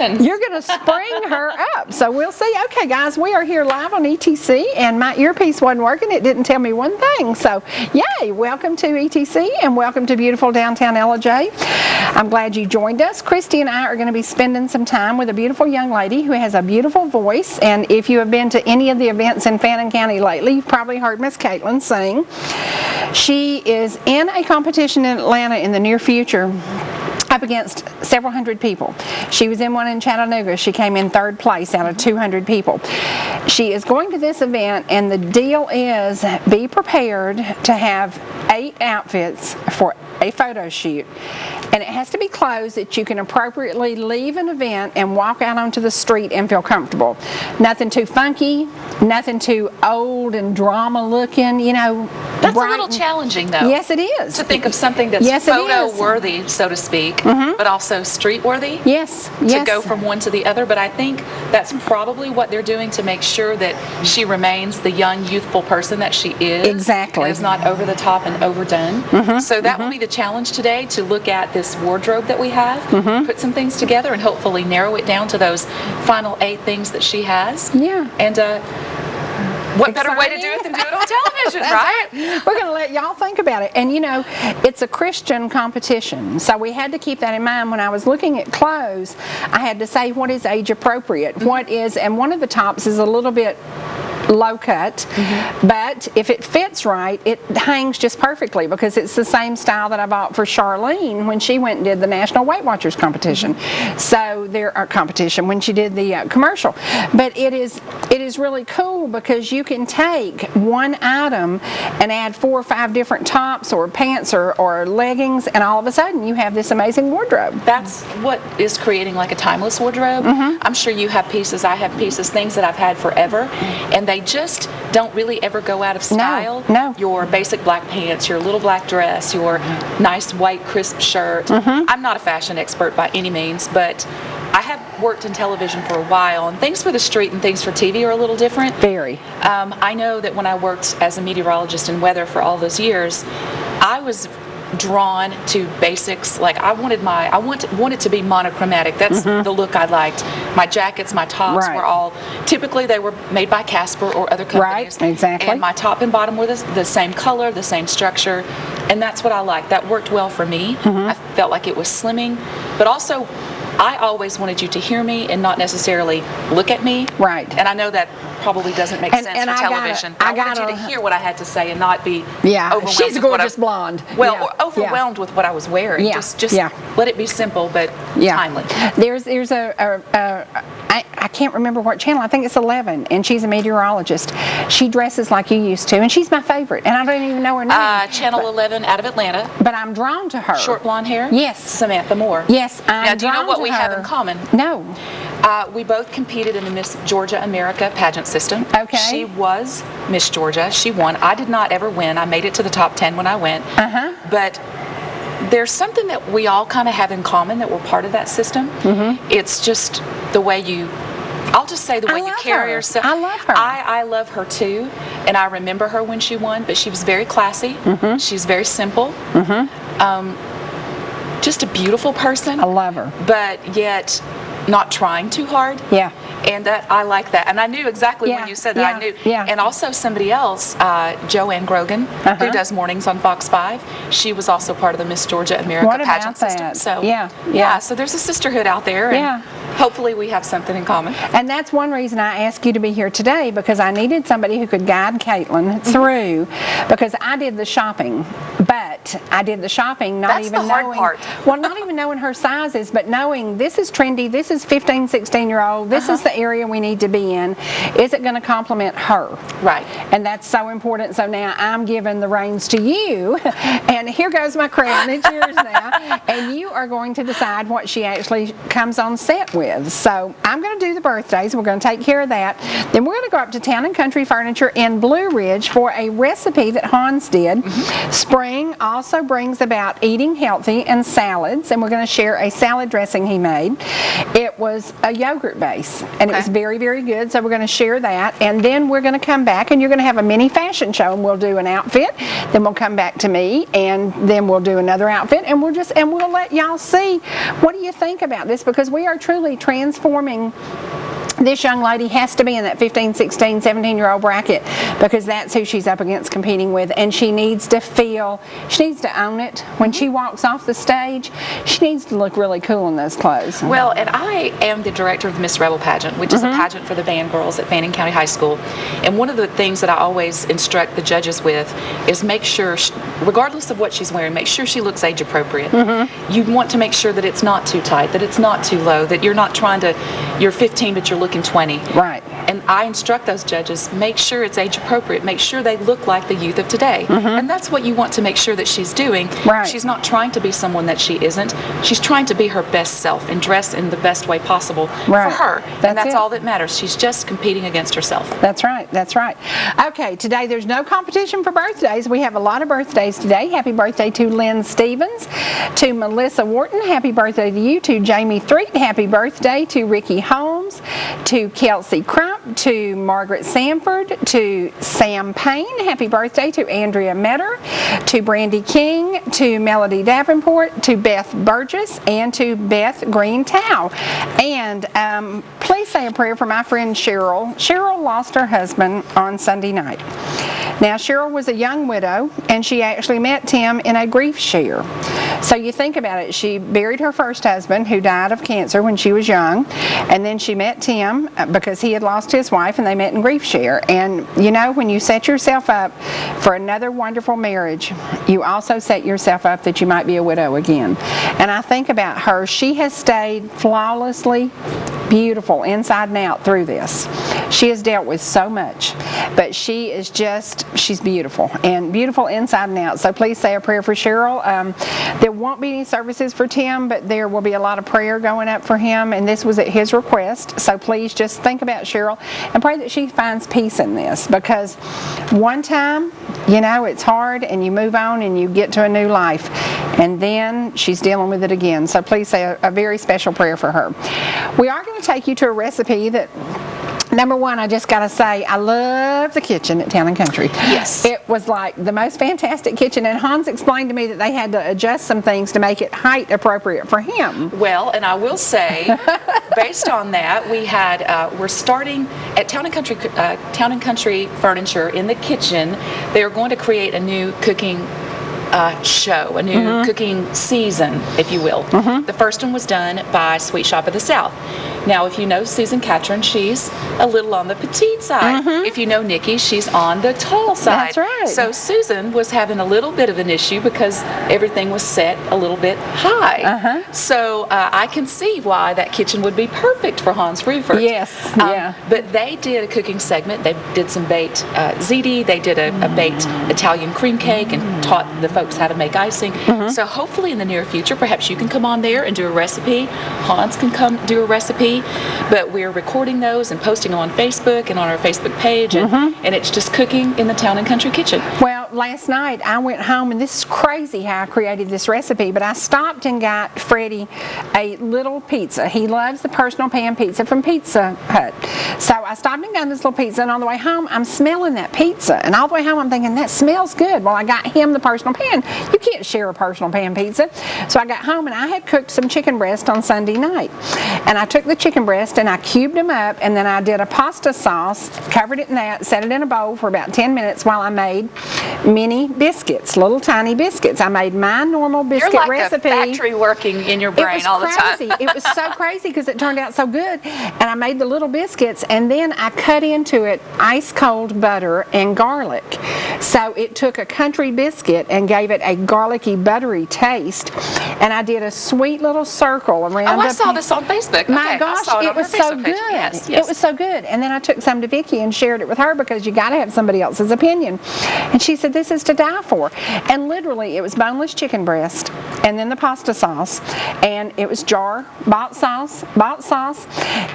happens. You're going to spring her up. So we'll see. Okay, guys, we are here live on ETC, and my earpiece wasn't working. It didn't tell me one thing. So, yay, welcome to ETC, and welcome to beautiful downtown LJ. I'm glad you joined us. Christy and I are going to be spending some time with a beautiful young lady who has a beautiful voice, and if you have been to any of the events in Fannin County lately, you've probably heard Miss Caitlin sing. She is in a competition in Atlanta in the near future, up against several hundred people. She was in one in Chattanooga. She came in 3rd place out of 200 people. She is going to this event, and the deal is be prepared to have 8 outfits for a photo shoot. And it has to be clothes that you can appropriately leave an event and walk out onto the street and feel comfortable. Nothing too funky, nothing too old and drama looking, you know. That's a little challenging, though. Yes, it is. To think of something that's photo worthy, so to speak, but also street worthy. Yes. To go from one to the other. But I think that's probably what they're doing to make sure that she remains the young, youthful person that she is. Exactly. And is not over the top and overdone. So that will be the challenge today, to look at this wardrobe that we have, put some things together, and hopefully narrow it down to those final 8 things that she has. Yeah. And what better way to do it than do it on television, right? We're going to let y'all think about it. And you know, it's a Christian competition, so we had to keep that in mind. When I was looking at clothes, I had to say what is age appropriate, what is, and one of the tops is a little bit low cut, but if it fits right, it hangs just perfectly, because it's the same style that I bought for Charlene when she went and did the National Weight Watchers competition. So there are competition when she did the commercial. But it is really cool, because you can take one item and add 4 or 5 different tops or pants or leggings, and all of a sudden you have this amazing wardrobe. That's what is creating like a timeless wardrobe. I'm sure you have pieces, I have pieces, things that I've had forever, and they just don't really ever go out of style. No. Your basic black pants, your little black dress, your nice white crisp shirt. I'm not a fashion expert by any means, but I have worked in television for a while, and things for the street and things for TV are a little different. Very. I know that when I worked as a meteorologist in weather for all those years, I was drawn to basics. Like I wanted to be monochromatic. That's the look I liked. My jackets, my tops were all, typically they were made by Casper or other companies. Right, exactly. And my top and bottom were the same color, the same structure, and that's what I liked. That worked well for me. I felt like it was slimming, but also I always wanted you to hear me and not necessarily look at me. Right. And I know that probably doesn't make sense for television. I wanted you to hear what I had to say and not be overwhelmed. She's a gorgeous blonde. Well, overwhelmed with what I was wearing. Just let it be simple but timely. There's I can't remember what channel. I think it's 11, and she's a meteorologist. She dresses like you used to, and she's my favorite, and I don't even know her name. Channel 11 out of Atlanta. But I'm drawn to her. Short blonde hair? Yes. Samantha Moore. Yes, Now, do you know what we have in common? No. We both competed in the Miss Georgia America pageant system. Okay. She was Miss Georgia. She won. I did not ever win. I made it to the top 10 when I went. But there's something that we all kind of have in common, that we're part of that system. It's just the way I'll just say the way you carry yourself. I love her. I love her too, and I remember her when she won, but she was very classy. She's very simple. Just a beautiful person. I love her. But yet not trying too hard. Yeah. And that I like that. And I knew exactly when you said that. I knew. Yeah. And also somebody else, Joanne Grogan, who does mornings on Fox 5. She was also part of the Miss Georgia America pageant system. So so there's a sisterhood out there, and hopefully we have something in common. And that's one reason I asked you to be here today, because I needed somebody who could guide Caitlin through, because I did the shopping, but I did the shopping not That's even the hard knowing part. Well, not even knowing her sizes, but knowing this is trendy, this is 15, 16-year-old, this is the area we need to be in. Is it going to complement her? Right. And that's so important. So now I'm giving the reins to you, and here goes my crown. It's yours now. And you are going to decide what she actually comes on set with. So I'm going to do the birthdays. We're going to take care of that. Then we're going to go up to Town and Country Furniture in Blue Ridge for a recipe that Hans did. Spring, also brings about eating healthy and salads, and we're going to share a salad dressing he made. It was a yogurt base, and it was very, very good, so we're going to share that, and then we're going to come back, and you're going to have a mini fashion show, and we'll do an outfit, then we'll come back to me, and then we'll do another outfit, and we'll let y'all see what do you think about this, because we are truly transforming. This young lady has to be in that 15, 16, 17-year-old bracket, because that's who she's up against competing with, and she needs to own it. When she walks off the stage, she needs to look really cool in those clothes. Well, and I am the director of the Miss Rebel pageant, which is a pageant for the band girls at Fannin County High School. And one of the things that I always instruct the judges with is make sure, regardless of what she's wearing, make sure she looks age appropriate. You want to make sure that it's not too tight, that it's not too low, that you're not you're 15 but you're looking 20. Right. And I instruct those judges, make sure it's age appropriate, make sure they look like the youth of today. And that's what you want to make sure that she's doing. Right. She's not trying to be someone that she isn't. She's trying to be her best self and dress in the best way possible for her. And that's all that matters. She's just competing against herself. That's right. That's right. Okay, today there's no competition for birthdays. We have a lot of birthdays today. Happy birthday to Lynn Stevens, to Melissa Wharton. Happy birthday to you. To Jamie Threet. Happy birthday to Ricky Holmes, to Kelsey Crump, to Margaret Sanford, to Sam Payne. Happy birthday to Andrea Metter, to Brandy King, to Melody Davenport, to Beth Burgess, and to Beth Green Tao. And please say a prayer for my friend Cheryl. Cheryl lost her husband on Sunday night. Now, Cheryl was a young widow, and she actually met Tim in a grief share. So you think about it, she buried her first husband, who died of cancer when she was young, and then she met Tim because he had lost his wife, and they met in grief share. And you know, when you set yourself up for another wonderful marriage, you also set yourself up that you might be a widow again. And I think about her, she has stayed flawlessly beautiful inside and out through this. She has dealt with so much, but she's beautiful, and beautiful inside and out. So please say a prayer for Cheryl. There won't be any services for Tim, but there will be a lot of prayer going up for him, and this was at his request. So please just think about Cheryl and pray that she finds peace in this, because one time, you know, it's hard, and you move on and you get to a new life, and then she's dealing with it again. So please say a very special prayer for her. We are going to take you to a recipe that, number one, I just got to say, I love the kitchen at Town & Country. Yes. It was like the most fantastic kitchen, and Hans explained to me that they had to adjust some things to make it height appropriate for him. Well, and I will say, based on that, we're starting at Town & Country Furniture in the kitchen. They are going to create a new cooking show, a new cooking season, if you will. The first one was done by Sweet Shop of the South. Now, if you know Susan Catron, she's a little on the petite side. If you know Nikki, she's on the tall side. That's right. So Susan was having a little bit of an issue because everything was set a little bit high. So I can see why that kitchen would be perfect for Hans Rufert. Yes, yeah. But they did a cooking segment. They did some baked ziti. They did a baked Italian cream cake and taught the folks how to make icing. So hopefully in the near future, perhaps you can come on there and do a recipe. Hans can come do a recipe. But we're recording those and posting them on Facebook and on our Facebook page, and it's just cooking in the Town & Country kitchen. Well, last night I went home, and this is crazy how I created this recipe, but I stopped and got Freddie a little pizza. He loves the personal pan pizza from Pizza Hut. So I stopped and got this little pizza, and on the way home I'm smelling that pizza, and all the way home I'm thinking, that smells good. Well, I got him the personal pan. You can't share a personal pan pizza. So I got home, and I had cooked some chicken breast on Sunday night, and I took the chicken breast and I cubed them up, and then I did a pasta sauce, covered it in that, set it in a bowl for about 10 minutes while I made mini biscuits, little tiny biscuits. I made my normal biscuit You're like recipe. a factory working in your brain all the time. It was so crazy because it turned out so good. And I made the little biscuits, and then I cut into it ice cold butter and garlic. So it took a country biscuit and gave it a garlicky, buttery taste. And I did a sweet little circle around. Oh, I saw this on Facebook. My gosh, it was so good. Yes. It was so good. And then I took some to Vicki and shared it with her, because you got to have somebody else's opinion. And she said, this is to die for. And literally, it was boneless chicken breast, and then the pasta sauce, and it was bought sauce,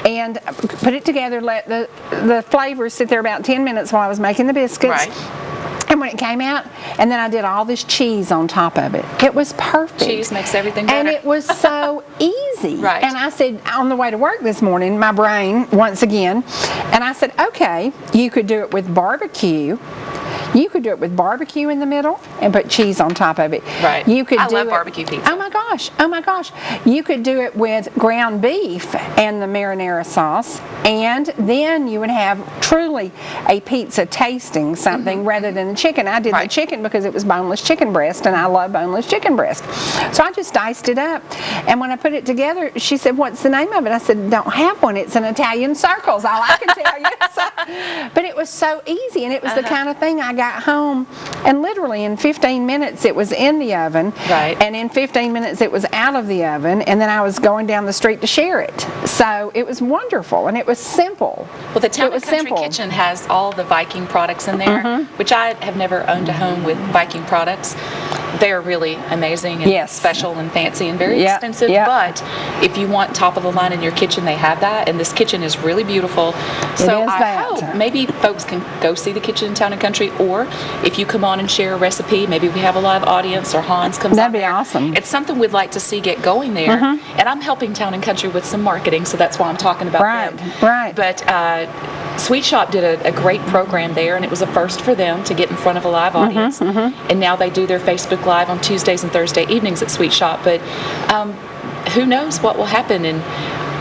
and put it together, let the flavors sit there about 10 minutes while I was making the biscuits. Right. And when it came out, and then I did all this cheese on top of it. It was perfect. Cheese makes everything better. And it was so easy. Right. And I said, on the way to work this morning, my brain, once again, and I said, okay, you could do it with barbecue. You could do it with barbecue in the middle and put cheese on top of it. Right. You could I do love it, barbecue pizza. Oh my gosh. Oh my gosh. You could do it with ground beef and the marinara sauce, and then you would have truly a pizza tasting something rather than the chicken. I did the chicken because it was boneless chicken breast, and I love boneless chicken breast. So I just diced it up, and when I put it together, she said, "What's the name of it?" I said, "Don't have one. It's an Italian circles. All I can tell you." So, but it was so easy, and it was the kind of thing I got home, and literally in 15 minutes it was in the oven, and in 15 minutes it was out of the oven, and then I was going down the street to share it. So it was wonderful, and it was simple. Well, the Town and Country Kitchen has all the Viking products in there, which I have never owned a home with Viking products. They're really amazing and special and fancy and very expensive, but if you want top of the line in your kitchen, they have that, and this kitchen is really beautiful. So I hope maybe folks can go see the kitchen in Town and Country, or if you come on and share a recipe, maybe we have a live audience or Hans comes on. That'd be awesome. It's something we'd like to see get going there, and I'm helping Town and Country with some marketing, so that's why I'm talking about them. Right. But Sweet Shop did a great program there, and it was a first for them to get in front of a live audience. And now they do their Facebook Live on Tuesdays and Thursday evenings at Sweet Shop. But who knows what will happen, and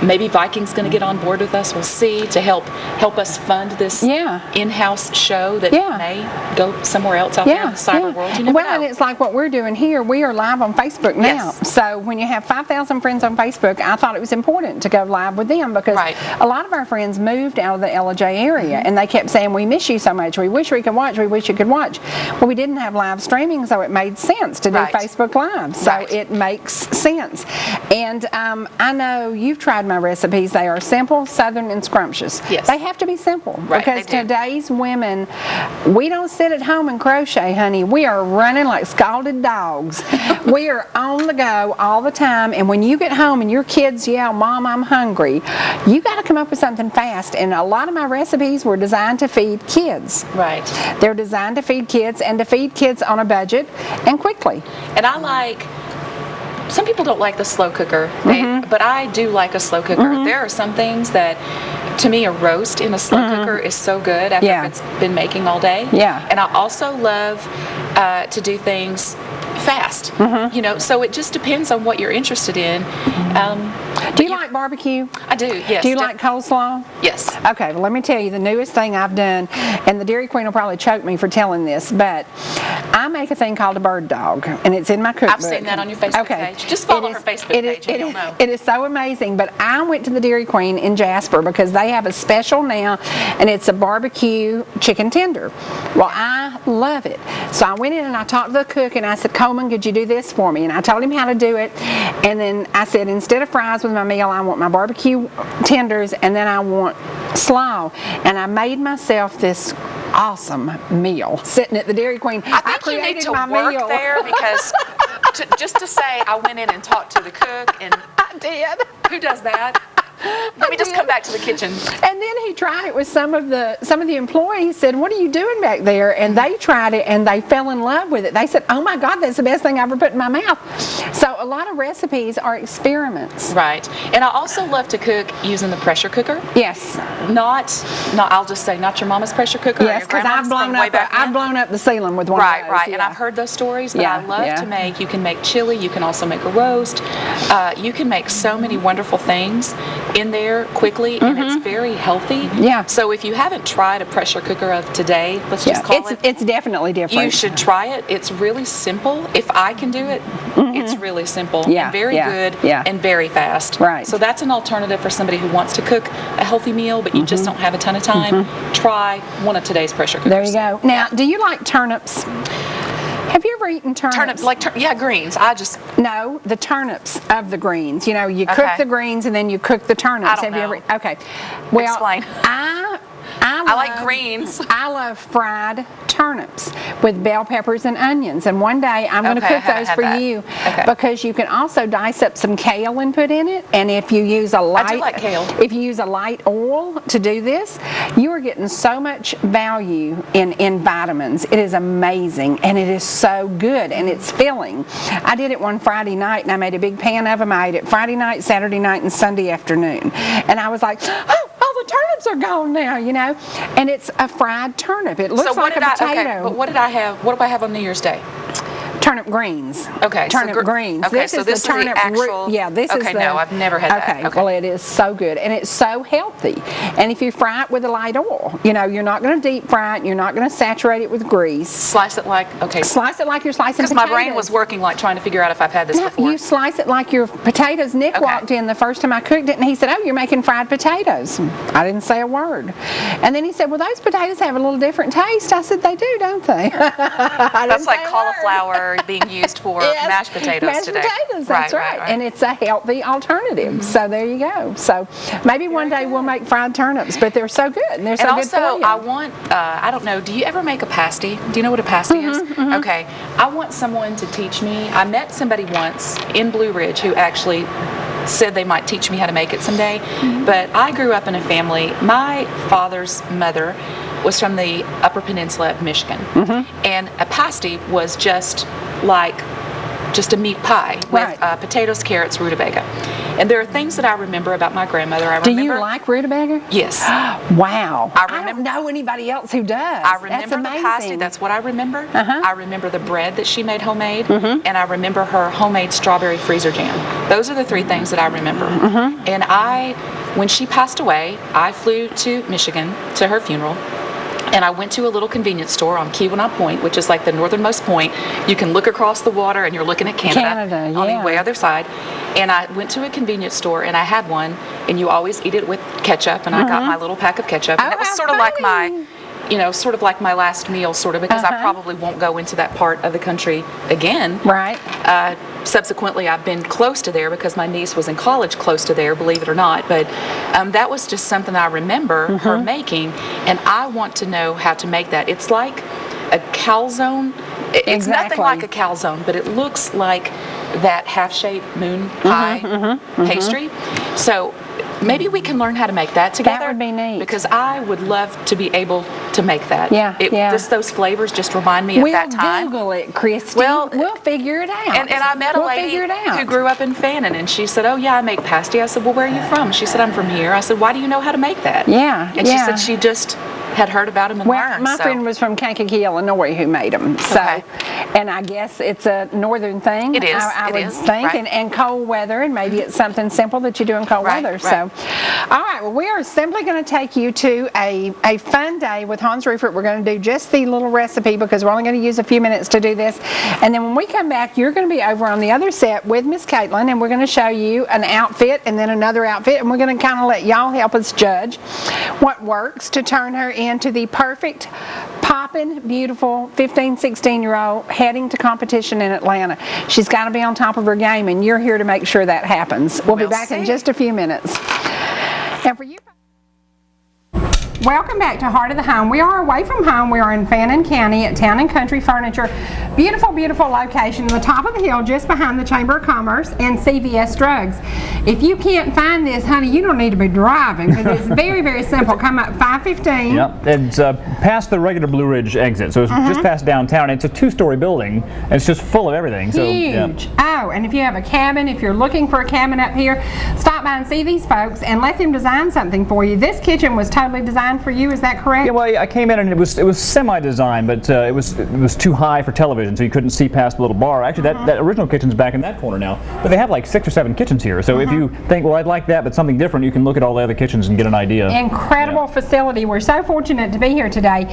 maybe Viking's going to get on board with us. We'll see, to help us fund this in-house show that may go somewhere else out there in the cyber world. You never know. And it's like what we're doing here. We are live on Facebook now. So when you have 5,000 friends on Facebook, I thought it was important to go live with them, because a lot of our friends moved out of the LJ area, and they kept saying, "We miss you so much. We wish we could watch. We wish you could watch." Well, we didn't have live streaming, so it made sense to do Facebook Live. So it makes sense. And I know you've tried my recipes. They are simple, southern, and scrumptious. They have to be simple, because today's women, we don't sit at home and crochet, honey. We are running like scalded dogs. We are on the go all the time, and when you get home and your kids yell, "Mom, I'm hungry," you got to come up with something fast. And a lot of my recipes were designed to feed kids. They're designed to feed kids, and to feed kids on a budget and quickly. And I like, some people don't like the slow cooker, but I do like a slow cooker. There are some things that, to me, a roast in a slow cooker is so good after it's been making all day. And I also love to do things fast. You know, so it just depends on what you're interested in. Do you like barbecue? I do, yes. Do you like coleslaw? Yes. Okay, well, let me tell you the newest thing I've done, and the Dairy Queen will probably choke me for telling this, but I make a thing called a bird dog, and it's in my cookbook. I've seen that on your Facebook page. Just follow her Facebook page and you'll know. It is so amazing, but I went to the Dairy Queen in Jasper because they have a special now, and it's a barbecue chicken tender. Well, I love it. So I went in and I talked to the cook, and I said, "Coleman, could you do this for me?" And I told him how to do it, and then I said, instead of fries with my meal, I want my barbecue tenders, and then I want slaw. And I made myself this awesome meal sitting at the Dairy Queen. I think you need to work there, because just to say I went in and talked to the cook, and I did. Who does that? Let me just come back to the kitchen. And then he tried it with some of the employees. Said, "What are you doing back there?" And they tried it, and they fell in love with it. They said, "Oh my God, that's the best thing I ever put in my mouth." So a lot of recipes are experiments. Right. And I also love to cook using the pressure cooker. Yes. Not I'll just say, not your mama's pressure cooker. Yes, because I've blown up the ceiling with one of those. Right. And I've heard those stories, but I love to make. You can make chili. You can also make a roast. You can make so many wonderful things in there quickly, and it's very healthy. So if you haven't tried a pressure cooker of today, let's just call it's definitely different. You should try it. It's really simple. If I can do it, it's really simple and very good and very fast. Right. So that's an alternative for somebody who wants to cook a healthy meal, but you just don't have a ton of time. Try one of today's pressure cookers. There you go. Now, do you like turnips? Have you ever eaten turnips? Greens. No, the turnips of the greens. You know, you cook the greens and then you cook the turnips. I don't know. Okay. Well, Explain. I I like greens. I love fried turnips with bell peppers and onions. And one day I'm going to Okay, I cook haven't those had for that. you Okay. because you can also dice up some kale and put in it. And if you use a light, I do like kale. If you use a light oil to do this, you are getting so much value in vitamins. It is amazing, and it is so good, and it's filling. I did it one Friday night, and I made a big pan of them. I ate it Friday night, Saturday night, and Sunday afternoon. And I was like, oh, all the turnips are gone now, you know. And it's a fried turnip. It looks like a potato. Okay, but what did I have? What do I have on New Year's Day? Turnip greens. Okay, so Turnip greens. Okay, so this is the actual. Yeah, this is Okay, the. no, I've never had that. Okay, Okay. well, it is so good, and it's so healthy. And if you fry it with a light oil, you know, you're not going to deep fry it. You're not going to saturate it with grease. Slice it like Slice it like you're slicing Because potatoes. my brain was working like trying to figure out if I've had this No, before. you slice it like your potatoes. Nick Okay. walked in the first time I cooked it, and he said, "Oh, you're making fried potatoes." I didn't say a word. And then he said, "Well, those potatoes have a little different taste." I said, "They do, don't they?" That's like cauliflower being used for mashed potatoes mashed today. potatoes, that's right. And it's a healthy alternative. So there you go. So maybe one day we'll make fried turnips, but they're so good, and they're so And good for also, you. I want, I don't know, do you ever make a pasty? Do you know what a pasty is? Okay. I want someone to teach me. I met somebody once in Blue Ridge who actually said they might teach me how to make it someday. But I grew up in a family, my father's mother was from the Upper Peninsula of Michigan. And a pasty was just a meat pie with Right. potatoes, carrots, rutabaga. And there are things that I remember about my grandmother. Do you like rutabaga? Yes. Wow. I don't remember- know anybody else who does. I remember That's the pasty. amazing. That's what I remember. Uh-huh. I remember the bread that she made homemade, and I remember her homemade strawberry freezer jam. Those are the three things that I remember. And when she passed away, I flew to Michigan to her funeral. And I went to a little convenience store on Keweenaw Point, which is like the northernmost point. You can look across the water and you're looking at Canada on the way other side. And I went to a convenience store and I had one, and you always eat it with ketchup, and I got my little pack of ketchup. And Oh, it was how sort of like funny. sort of like my last meal, sort of, because I probably won't go into that part of the country again. Right. Subsequently, I've been close to there because my niece was in college close to there, believe it or not. But that was just something I remember her making, and I want to know how to make that. It's like a calzone. It's nothing like a calzone, but it looks like that half-shaped moon pie pastry. So maybe we can learn how to make that together. That would be neat. Because I would love to be able to make that. Just those flavors just remind me of that time. We'll Google it, Christy. Well, we'll figure it out. And I met a lady who grew up in Fannin, and she said, "Oh yeah, I make pasty." I said, "Well, where are you from?" She said, "I'm from here." I said, "Why do you know how to make that?" Yeah, And she said she just had heard about them and learned. My friend was from Kankakee, Illinois, who made them. So, and I guess it's a northern thing. It is. I would think, right. and cold weather, and maybe it's something simple that you do in cold weather. Right. So, all right. Well, we are simply going to take you to a fun day with Hans Rueffert. We're going to do just the little recipe because we're only going to use a few minutes to do this, and then when we come back, you're going to be over on the other set with Miss Caitlin, and we're going to show you an outfit and then another outfit, and we're going to kind of let y'all help us judge what works to turn her into the perfect, popping, beautiful 15, 16-year-old heading to competition in Atlanta. She's got to be on top of her game, and you're here to make sure that happens. We'll be back in just a few minutes. And for you, welcome back to Heart of the Home. We are away from home. We are in Fannin County at Town and Country Furniture. Beautiful, beautiful location on the top of the hill just behind the Chamber of Commerce and CVS Drugs. If you can't find this, honey, you don't need to be driving because it's very, very simple. Come up 515. Yep, it's past the regular Blue Ridge exit, so it's just past downtown. It's a two-story building, and it's just full of everything. So, huge. Oh, and if you have a cabin, if you're looking for a cabin up here, stop by and see these folks and let them design something for you. This kitchen was totally designed for you, is that correct? Yeah, well, I came in and it was semi-designed, but it was too high for television, so you couldn't see past the little bar. Actually, that original kitchen's back in that corner now, but they have like 6 or 7 kitchens here. So if you think, well, I'd like that, but something different, you can look at all the other kitchens and get an idea. Incredible facility. We're so fortunate to be here today.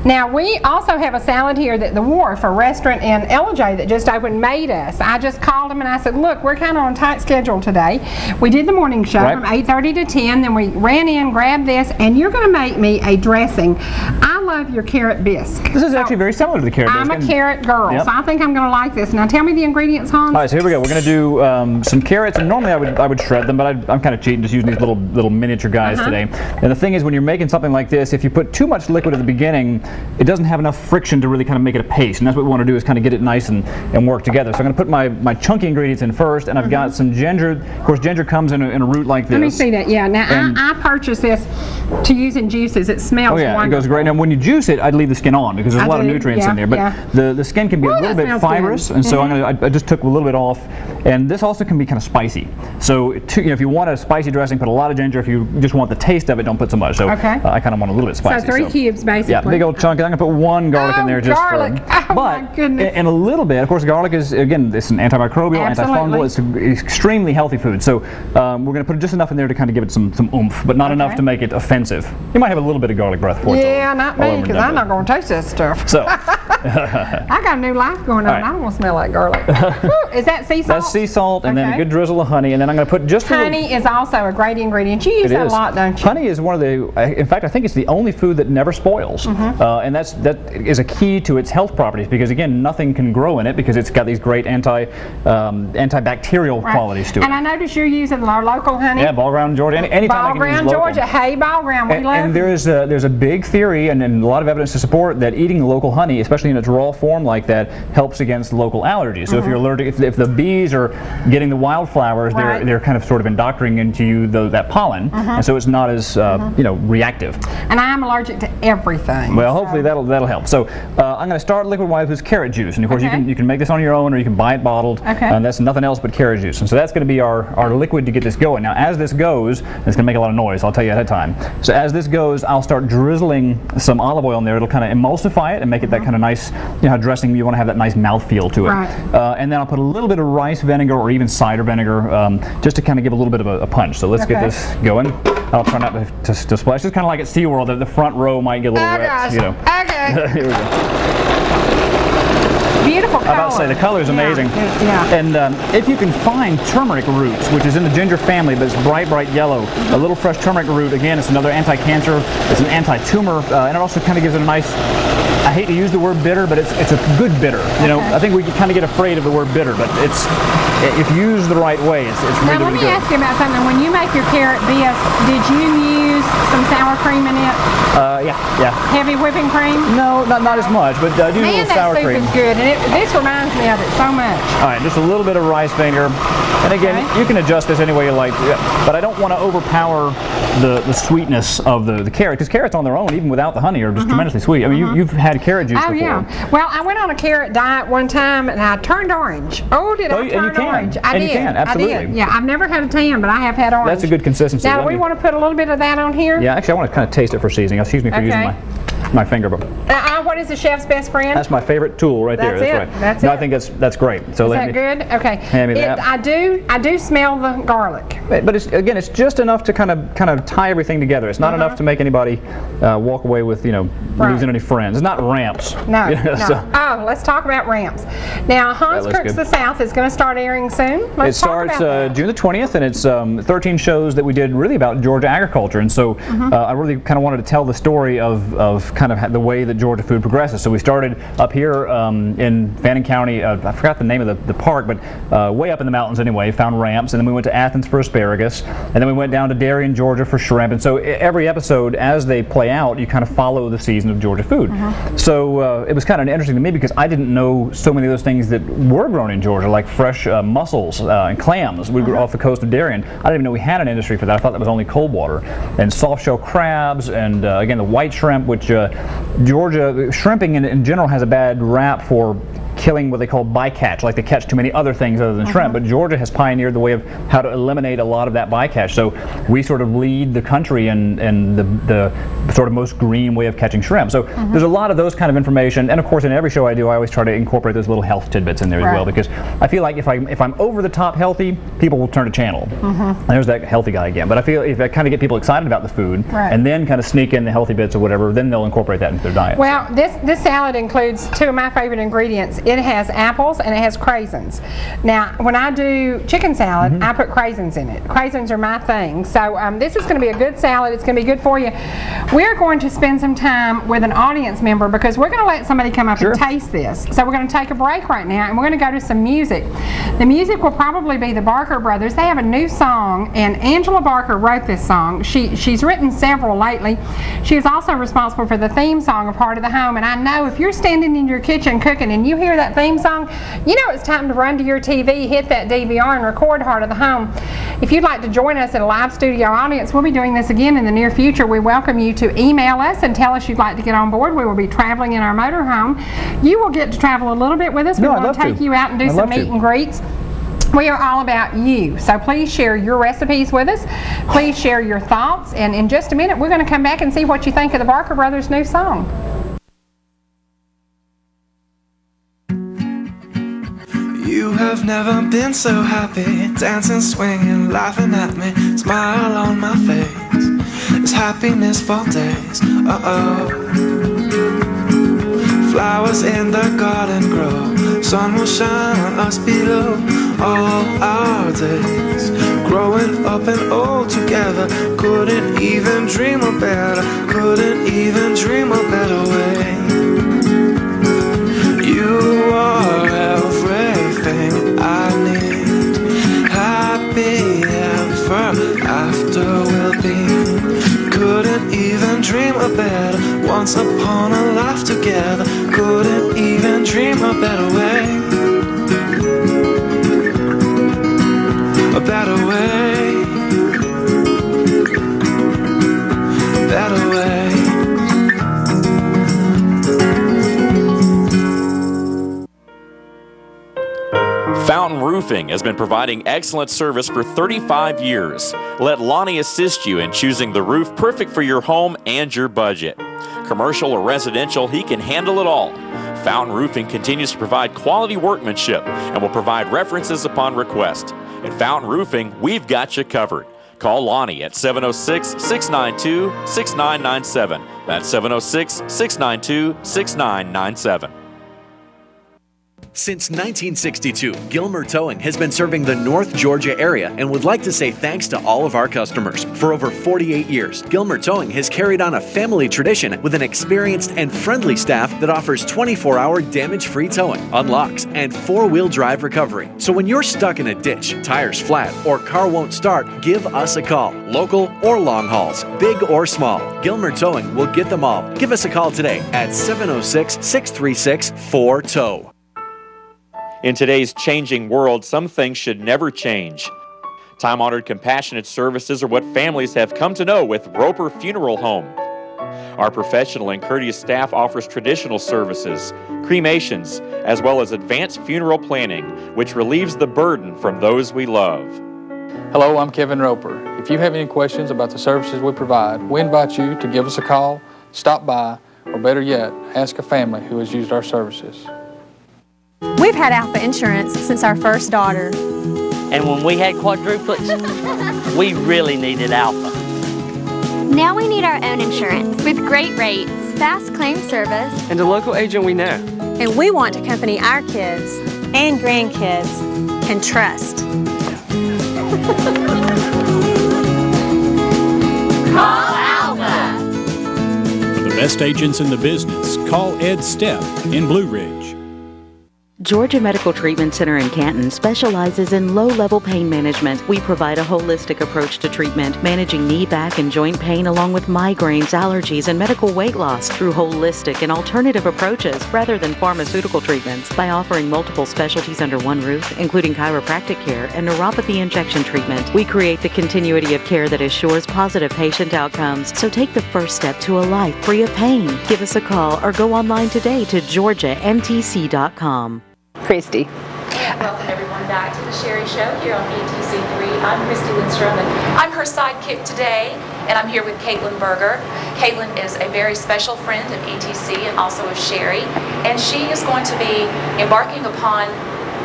Now, we also have a salad here that the Wharf, a restaurant in LJ that just opened, made us. I just called them and I said, look, we're kind of on a tight schedule today. We did the morning show from 8:30 to 10, then we ran in, grabbed this, and you're going to make me a dressing. I love your carrot bisque. This is actually very similar to the carrot bisque. I'm a carrot girl, Yep. so I think I'm going to like this. Now tell me the ingredients, Hans. All right, so here we go. We're going to do some carrots, and normally I would shred them, but I'm kind of cheating, just using these little miniature guys today. And the thing is, when you're making something like this, if you put too much liquid at the beginning, it doesn't have enough friction to really kind of make it a paste. And that's what we want to do, is kind of get it nice and work together. So I'm going to put my chunky ingredients in first, and I've got some ginger. Of course, ginger comes in a root like this. Let me see that. Yeah. Now I purchased this to use in juices. It smells it wonderful. goes great. Now, when you juice it, I'd leave the skin on because there's a lot of nutrients in there. But the skin can be a little bit fibrous, and so I just took a little bit off. And this also can be kind of spicy. So if you want a spicy dressing, put a lot of ginger. If you just want the taste of it, don't put so much. So I kind of want a little bit spicy. So 3 cubes, basically. Yeah, big old chunk. I'm going to put 1 garlic in there just garlic. for. My goodness. And a little bit. Of course, garlic is, again, it's an antimicrobial, antifungal. It's an extremely healthy food. So we're going to put just enough in there to kind of give it some oomph, but not enough to make it offensive. You might have a little bit of garlic breath for it. Yeah, not me, because I'm not going to taste that stuff. So I got a new life going on. I don't want to smell like garlic. Is that sea salt? That's sea salt, and then a good drizzle of honey, and then I'm going to put just honey is also a great ingredient. You use that a lot, don't you? Honey is one of the, in fact, I think it's the only food that never spoils, and that is a key to its health properties, because again, nothing can grow in it because it's got these great antibacterial qualities to it. And I notice you're using our local honey. Yeah, Ball Ground, Georgia. Anytime I can use Ball Ground, local. Georgia. Hey, Ball Ground, we love and there's a big theory and a lot of evidence to support that eating local honey, especially in its raw form like that, helps against local allergies. So if you're allergic, if the bees are getting the wildflowers, they're kind of sort of indoctrinating into you that pollen, and so it's not as reactive. And I'm allergic to everything. Well, hopefully that'll help. So I'm going to start liquid-wise with carrot juice, and of course you can make this on your own, or you can buy it bottled. And that's nothing else but carrot juice, and so that's going to be our liquid to get this going. Now, as this goes, it's going to make a lot of noise. I'll tell you ahead of time. So as this goes, I'll start drizzling some olive oil in there. It'll kind of emulsify it and make it that kind of nice, how dressing you want to have that nice mouthfeel to it. And then I'll put a little bit of rice vinegar or even cider vinegar, just to kind of give a little bit of a punch. So let's get this going. I'll try not to splash. It's kind of like at SeaWorld, the front row might get a little wet. Okay. Here we go. Beautiful color. I was about to say, the color is amazing. And if you can find turmeric roots, which is in the ginger family, but it's bright yellow, a little fresh turmeric root, again, it's another anti-cancer, it's an anti-tumor, and it also kind of gives it a nice, I hate to use the word bitter, but it's a good bitter. I think we kind of get afraid of the word bitter, but if used the right way, it's really, now, really good. let me ask you about something. When you make your carrot bisque, did you use some sour cream in it? Yeah. Heavy whipping cream? No, not as much, but I do a little sour cream. Man, that soup is good, and this reminds me of it so much. All right, just a little bit of rice vinegar. And again, you can adjust this any way you like, but I don't want to overpower the sweetness of the carrot, because carrots on their own, even without the honey, are just tremendously sweet. I mean, you've had carrot juice before. Yeah. Well, I went on a carrot diet one time, and I turned orange. Oh, did I turn orange? I did. You can, absolutely. I did. Yeah, I've never had a tan, but I have had orange. That's a good consistency. Now, do we want to put a little bit of that on here? Yeah, actually, I want to kind of taste it for seasoning. Excuse me for using my finger. What is the chef's best friend? That's my favorite tool right there. That's right. That's no, it. I think that's great. So is that good? Okay. Hand me that. I do smell the garlic. But it's just enough to kind of tie everything together. It's not enough to make anybody walk away with losing any friends. It's not ramps. No. Oh, let's talk about ramps. Now, Hans Cooks the South is going to start airing soon. It starts June the 20th, and it's 13 shows that we did really about Georgia agriculture. And so I really kind of wanted to tell the story of kind of the way that Georgia food progresses. So we started up here in Fannin County. I forgot the name of the park, but way up in the mountains anyway. Found ramps, and then we went to Athens for asparagus, and then we went down to Darien, Georgia for shrimp. And so every episode, as they play out, you kind of follow the season of Georgia food. So it was kind of interesting to me because I didn't know so many of those things that were grown in Georgia, like fresh mussels and clams. We grew off the coast of Darien. I didn't even know we had an industry for that. I thought that was only cold water. And soft shell crabs, and again the white shrimp, which Georgia shrimping in general has a bad rap for killing what they call bycatch, like they catch too many other things other than shrimp. But Georgia has pioneered the way of how to eliminate a lot of that bycatch. So we sort of lead the country in the sort of most green way of catching shrimp. So there's a lot of those kind of information, and of course in every show I do, I always try to incorporate those little health tidbits in there as well, because I feel like if I'm over the top healthy, people will turn a channel. There's that healthy guy again. But I feel if I kind of get people excited about the food, and then kind of sneak in the healthy bits or whatever, then they'll incorporate that into their diet. Well, this salad includes two of my favorite ingredients. it has apples and it has craisins. Now, when I do chicken salad, I put craisins in it. Craisins are my thing. So this is going to be a good salad. It's going to be good for you. We're going to spend some time with an audience member because we're going to let somebody come up and taste this. So we're going to take a break right now and we're going to go to some music. The music will probably be the Barker Brothers. They have a new song, and Angela Barker wrote this song. She's written several lately. She is also responsible for the theme song of Heart of the Home, and I know if you're standing in your kitchen cooking and you hear that theme song, you know it's time to run to your TV, hit that DVR, and record Heart of the Home. If you'd like to join us in a live studio audience, we'll be doing this again in the near future. We welcome you to email us and tell us you'd like to get on board. We will be traveling in our motorhome. You will get to travel a little bit with us. We want to take you out and do some meet and greets. We are all about you, so please share your recipes with us. Please share your thoughts, and in just a minute we're going to come back and see what you think of the Barker Brothers' new song. You have never been so happy, dancing, swinging, laughing at me, smile on my face. It's happiness for days. Flowers in the garden grow, sun will shine on us below. All our days, growing up and old together, couldn't even dream a better, couldn't even dream a better way. You are everything I need, happy ever after we'll be. Couldn't even dream a better, once upon a life together, couldn't even dream a better way. A better way, a better way. Fountain Roofing has been providing excellent service for 35 years. Let Lonnie assist you in choosing the roof perfect for your home and your budget. Commercial or residential, he can handle it all. Fountain Roofing continues to provide quality workmanship and will provide references upon request. At Fountain Roofing, we've got you covered. Call Lonnie at 706-692-6997. That's 706-692-6997. Since 1962, Gilmer Towing has been serving the North Georgia area and would like to say thanks to all of our customers. For over 48 years, Gilmer Towing has carried on a family tradition with an experienced and friendly staff that offers 24-hour damage-free towing, unlocks, and four-wheel drive recovery. So when you're stuck in a ditch, tires flat, or car won't start, give us a call. Local or long hauls, big or small, Gilmer Towing will get them all. Give us a call today at 706-636-4TOW. In today's changing world, some things should never change. Time-honored compassionate services are what families have come to know with Roper Funeral Home. Our professional and courteous staff offers traditional services, cremations, as well as advanced funeral planning, which relieves the burden from those we love. Hello, I'm Kevin Roper. If you have any questions about the services we provide, we invite you to give us a call, stop by, or better yet, ask a family who has used our services. We've had Alpha Insurance since our first daughter. And when we had quadruplets, we really needed Alpha. Now we need our own insurance with great rates, fast claim service, and a local agent we know. And we want a company our kids and grandkids can trust. Call Alpha! For the best agents in the business, call Ed Stepp in Blue Ridge. Georgia Medical Treatment Center in Canton specializes in low-level pain management. We provide a holistic approach to treatment, managing knee, back, and joint pain along with migraines, allergies, and medical weight loss through holistic and alternative approaches rather than pharmaceutical treatments. By offering multiple specialties under one roof, including chiropractic care and neuropathy injection treatment, we create the continuity of care that assures positive patient outcomes. So take the first step to a life free of pain. Give us a call or go online today to georgiamtc.com. Christy. And welcome everyone back to the Cherie Show here on ETC3. I'm Christy Lindstrom, and I'm her sidekick today, and I'm here with Caitlin Berger. Caitlin is a very special friend of ETC and also of Cherie, and she is going to be embarking upon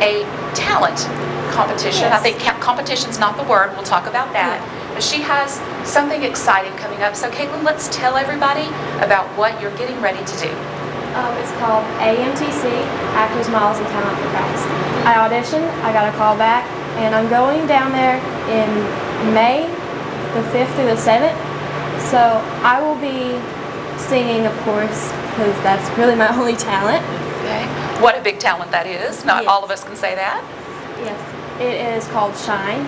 a talent competition. Yes. I think competition's not the word. We'll talk about that. Yeah. But she has something exciting coming up. So Caitlin, let's tell everybody about what you're getting ready to do. It's called AMTC, Actors, Models, and Talent for Christ. I auditioned, I got a call back, and I'm going down there in May, the 5th through the 7th. So I will be singing, of course, because that's really my only talent. Okay. What a big talent that is. Not all of us can say that. Yes. It is called Shine,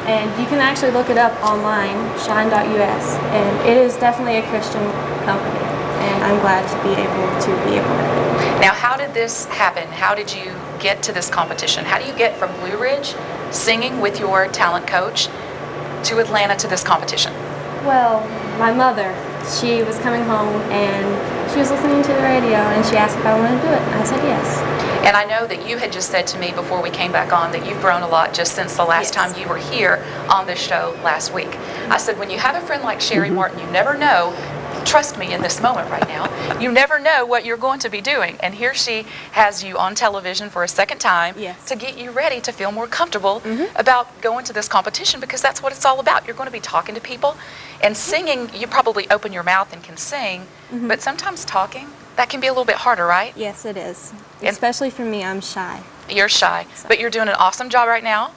and you can actually look it up online, shine.us, and it is definitely a Christian company, and I'm glad to be able to be a part of it. Now, how did this happen? How did you get to this competition? How do you get from Blue Ridge, singing with your talent coach, to Atlanta to this competition? Well, my mother, she was coming home and she was listening to the radio and she asked if I wanted to do it, and I said yes. And I know that you had just said to me before we came back on that you've grown a lot just since the last time you were here on this show last week. I said, when you have a friend like Cherie Martin, you never know, trust me in this moment right now, you never know what you're going to be doing. And here she has you on television for a second time to get you ready to feel more comfortable about going to this competition, because that's what it's all about. You're going to be talking to people, and singing, you probably open your mouth and can sing, but sometimes talking, that can be a little bit harder, right? Yes, it is. Especially for me, I'm shy. You're shy, but you're doing an awesome job right now.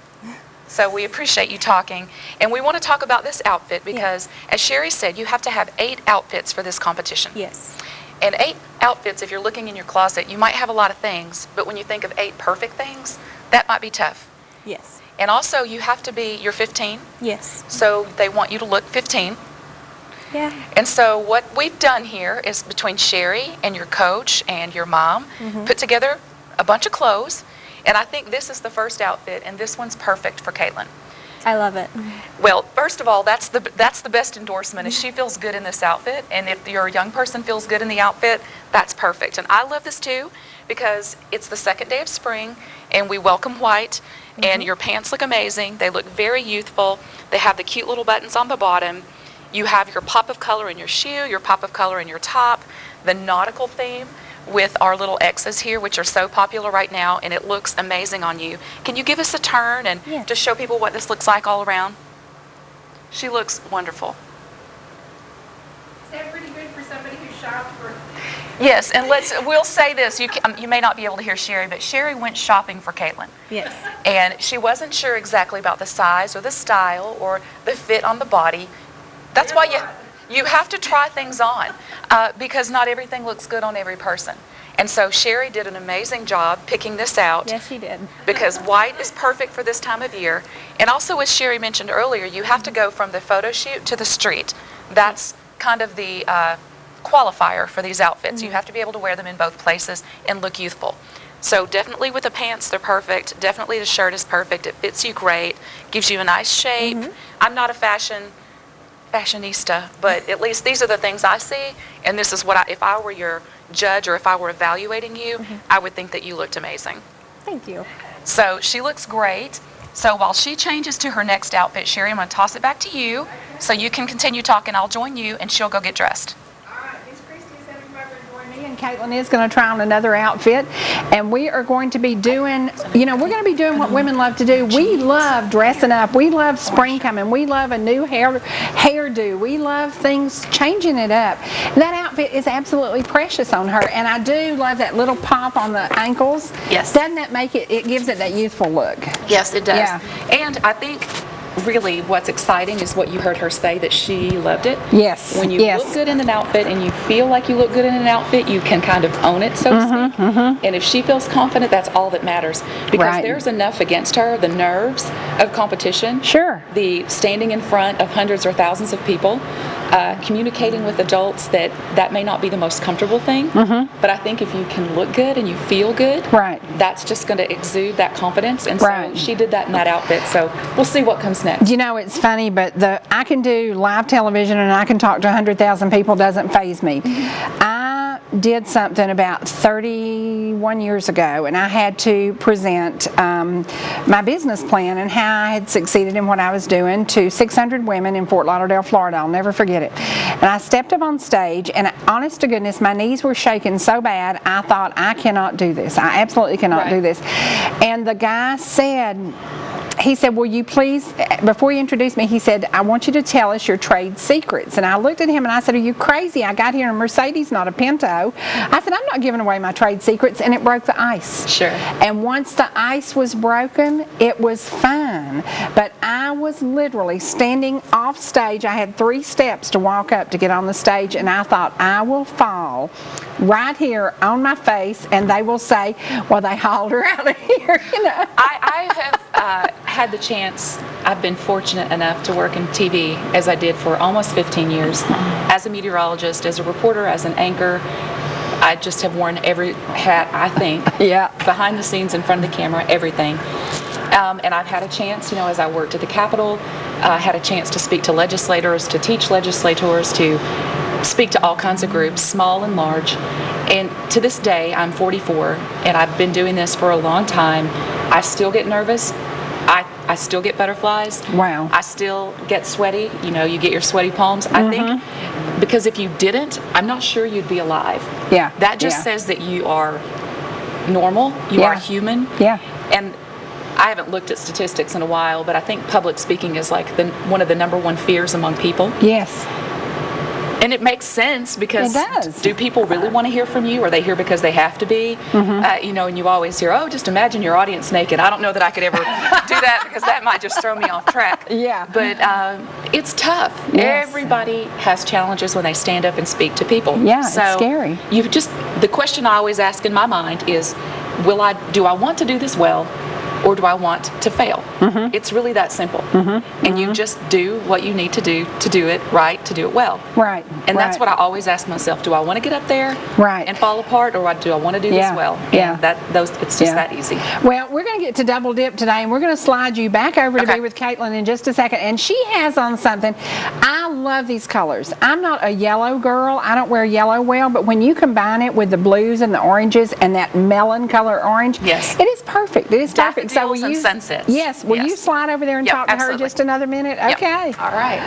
So we appreciate you talking. And we want to talk about this outfit because, as Cherie said, you have to have 8 outfits for this competition. Yes. And 8 outfits, if you're looking in your closet, you might have a lot of things, but when you think of 8 perfect things, that might be tough. Yes. And also, you have to be, you're 15. Yes. So they want you to look 15. Yeah. And so what we've done here is, between Cherie and your coach and your mom, put together a bunch of clothes. And I think this is the first outfit, and this one's perfect for Caitlin. I love it. Well, first of all, that's the best endorsement. If she feels good in this outfit, and if your young person feels good in the outfit, that's perfect. And I love this too, because it's the second day of spring, and we welcome white, and your pants look amazing. They look very youthful. They have the cute little buttons on the bottom. You have your pop of color in your shoe, your pop of color in your top, the nautical theme with our little X's here, which are so popular right now, and it looks amazing on you. Can you give us a turn and just show people what this looks like all around? She looks wonderful. Is that pretty good for somebody who shopped for? Yes, and we'll say this. You may not be able to hear Cherie, but Cherie went shopping for Caitlin. Yes. And she wasn't sure exactly about the size or the style or the fit on the body. That's why you have to try things on, because not everything looks good on every person. And so Cherie did an amazing job picking this out. Yes, she did. Because white is perfect for this time of year. And also, as Cherie mentioned earlier, you have to go from the photo shoot to the street. That's kind of the qualifier for these outfits. You have to be able to wear them in both places and look youthful. So definitely with the pants, they're perfect. Definitely the shirt is perfect. It fits you great, gives you a nice shape. I'm not a fashionista, but at least these are the things I see, and this is what if I were your judge, or if I were evaluating you, I would think that you looked amazing. Thank you. So she looks great. So while she changes to her next outfit, Cherie, I'm going to toss it back to you so you can continue talking. I'll join you, and she'll go get dressed. And Caitlin is going to try on another outfit, and we are going to be doing, we're going to be doing what women love to do. We love dressing up. We love spring coming. We love a new hairdo. We love things, changing it up. That outfit is absolutely precious on her, and I do love that little pop on the ankles. Yes. Doesn't that make it gives it that youthful look? Yes, it does. Yeah. And I think really what's exciting is what you heard her say, that she loved it. Yes. When you look good in an outfit and you feel like you look good in an outfit, you can kind of own it, so to speak. And if she feels confident, that's all that matters. Because there's enough against her, the nerves of competition. Sure. The standing in front of hundreds or thousands of people, communicating with adults, that may not be the most comfortable thing. But I think if you can look good and you feel good, that's just going to exude that confidence. And so she did that in that outfit. So we'll see what comes next. It's funny, but I can do live television and I can talk to 100,000 people, doesn't faze me. I did something about 31 years ago, and I had to present my business plan and how I had succeeded in what I was doing to 600 women in Fort Lauderdale, Florida. I'll never forget it. And I stepped up on stage, and honest to goodness, my knees were shaking so bad, I thought, I cannot do this. I absolutely cannot do this. And the guy said, he said, will you please, before he introduced me, he said, I want you to tell us your trade secrets. And I looked at him and I said, are you crazy? I got here in a Mercedes, not a Pinto. I said, I'm not giving away my trade secrets. And it broke the ice. Sure. And once the ice was broken, it was fine. But I was literally standing off stage. I had 3 steps to walk up to get on the stage, and I thought, I will fall right here on my face, and they will say, well, they hauled her out of here. You know? I have had the chance, I've been fortunate enough to work in TV as I did for almost 15 years, as a meteorologist, as a reporter, as an anchor. I just have worn every hat, I think. Yeah. Behind the scenes, in front of the camera, everything. And I've had a chance, as I worked at the Capitol, I had a chance to speak to legislators, to teach legislators, to speak to all kinds of groups, small and large. And to this day, I'm 44, and I've been doing this for a long time. I still get nervous. I still get butterflies. Wow. I still get sweaty. You get your sweaty palms. I think because if you didn't, I'm not sure you'd be alive. Yeah. That just says that you are normal. You are human. Yeah. And I haven't looked at statistics in a while, but I think public speaking is like one of the number one fears among people. Yes. And it makes sense because it does. Do people really want to hear from you? Or are they here because they have to be? And you always hear, oh, just imagine your audience naked. I don't know that I could ever do that because that might just throw me off track. Yeah. But it's tough. Yes. Everybody has challenges when they stand up and speak to people. Yeah, so it's scary. The question I always ask in my mind is, do I want to do this well? Or do I want to fail? It's really that simple. And you just do what you need to do it right, to do it well. Right. And that's what I always ask myself. Do I want to get up there and fall apart, or do I want to do this well? Yeah. It's just that easy. Well, we're going to get to Double Dip today, and we're going to slide you back over to be with Caitlin in just a second. And she has on something. I love these colors. I'm not a yellow girl. I don't wear yellow well, but when you combine it with the blues and the oranges and that melon color orange, it is perfect. It is perfect. So will you, sunsets. Yes. Will you slide over there and talk to her just another minute? Okay. All right.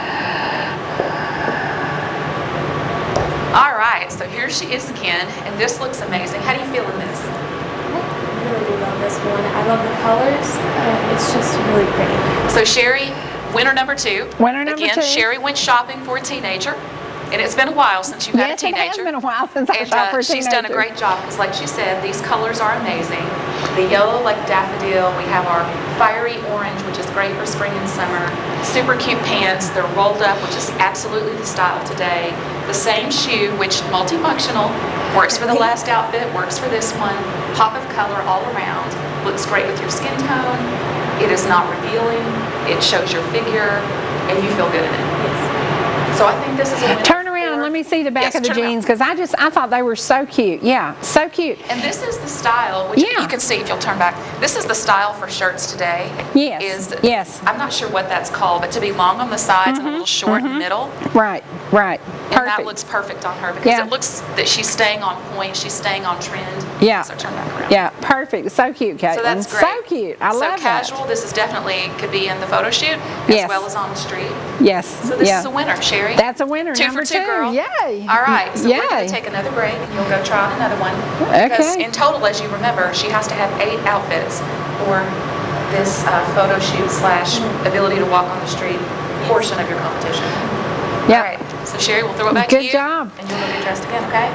All right. So here she is again, and this looks amazing. How do you feel in this? I really do love this one. I love the colors. It's just really pretty. So Cherie, winner number 2. Winner number 2. Again, Cherie went shopping for a teenager. And it's been a while since you've had a teenager. Yes, it has been a while since I shopped for a teenager. She's done a great job because, like she said, these colors are amazing. The yellow, like daffodil. We have our fiery orange, which is great for spring and summer. Super cute pants. They're rolled up, which is absolutely the style today. The same shoe, which multifunctional, works for the last outfit, works for this one. Pop of color all around. Looks great with your skin tone. It is not revealing. It shows your figure, and you feel good in it. Yes. So I think this is a winner. Turn around, let me see the back of the jeans, because I thought they were so cute. Yeah, so cute. And this is the style, which you can see if you'll turn back. This is the style for shirts today. Yes. Yes. I'm not sure what that's called, but to be long on the sides and a little short in the middle. Right. And that looks perfect on her because it looks that she's staying on point, she's staying on trend. Yeah. So turn back around. Yeah, perfect. So cute, Caitlin. So that's great. So cute. I love that. So casual. This is definitely could be in the photo shoot as well as on the street. Yes. So this is a winner, Cherie. That's a winner. 2 number for 2, girl. Yay. All right. So we're going to take another break, and you'll go try on another one. Because in total, as you remember, she has to have 8 outfits for this photo shoot / ability to walk on the street portion of your competition. Yeah. All right. So Cherie, we'll throw it back to you. Good job. And you'll go get dressed again, okay?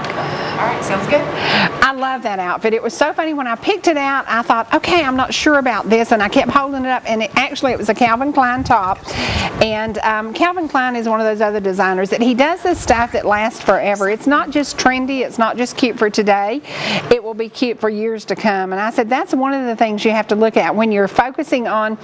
All right. Sounds good. I love that outfit. It was so funny when I picked it out. I thought, okay, I'm not sure about this, and I kept holding it up. And it was a Calvin Klein top. And Calvin Klein is one of those other designers that he does this stuff that lasts forever. It's not just trendy. It's not just cute for today. It will be cute for years to come. And I said that's one of the things you have to look at when you're focusing on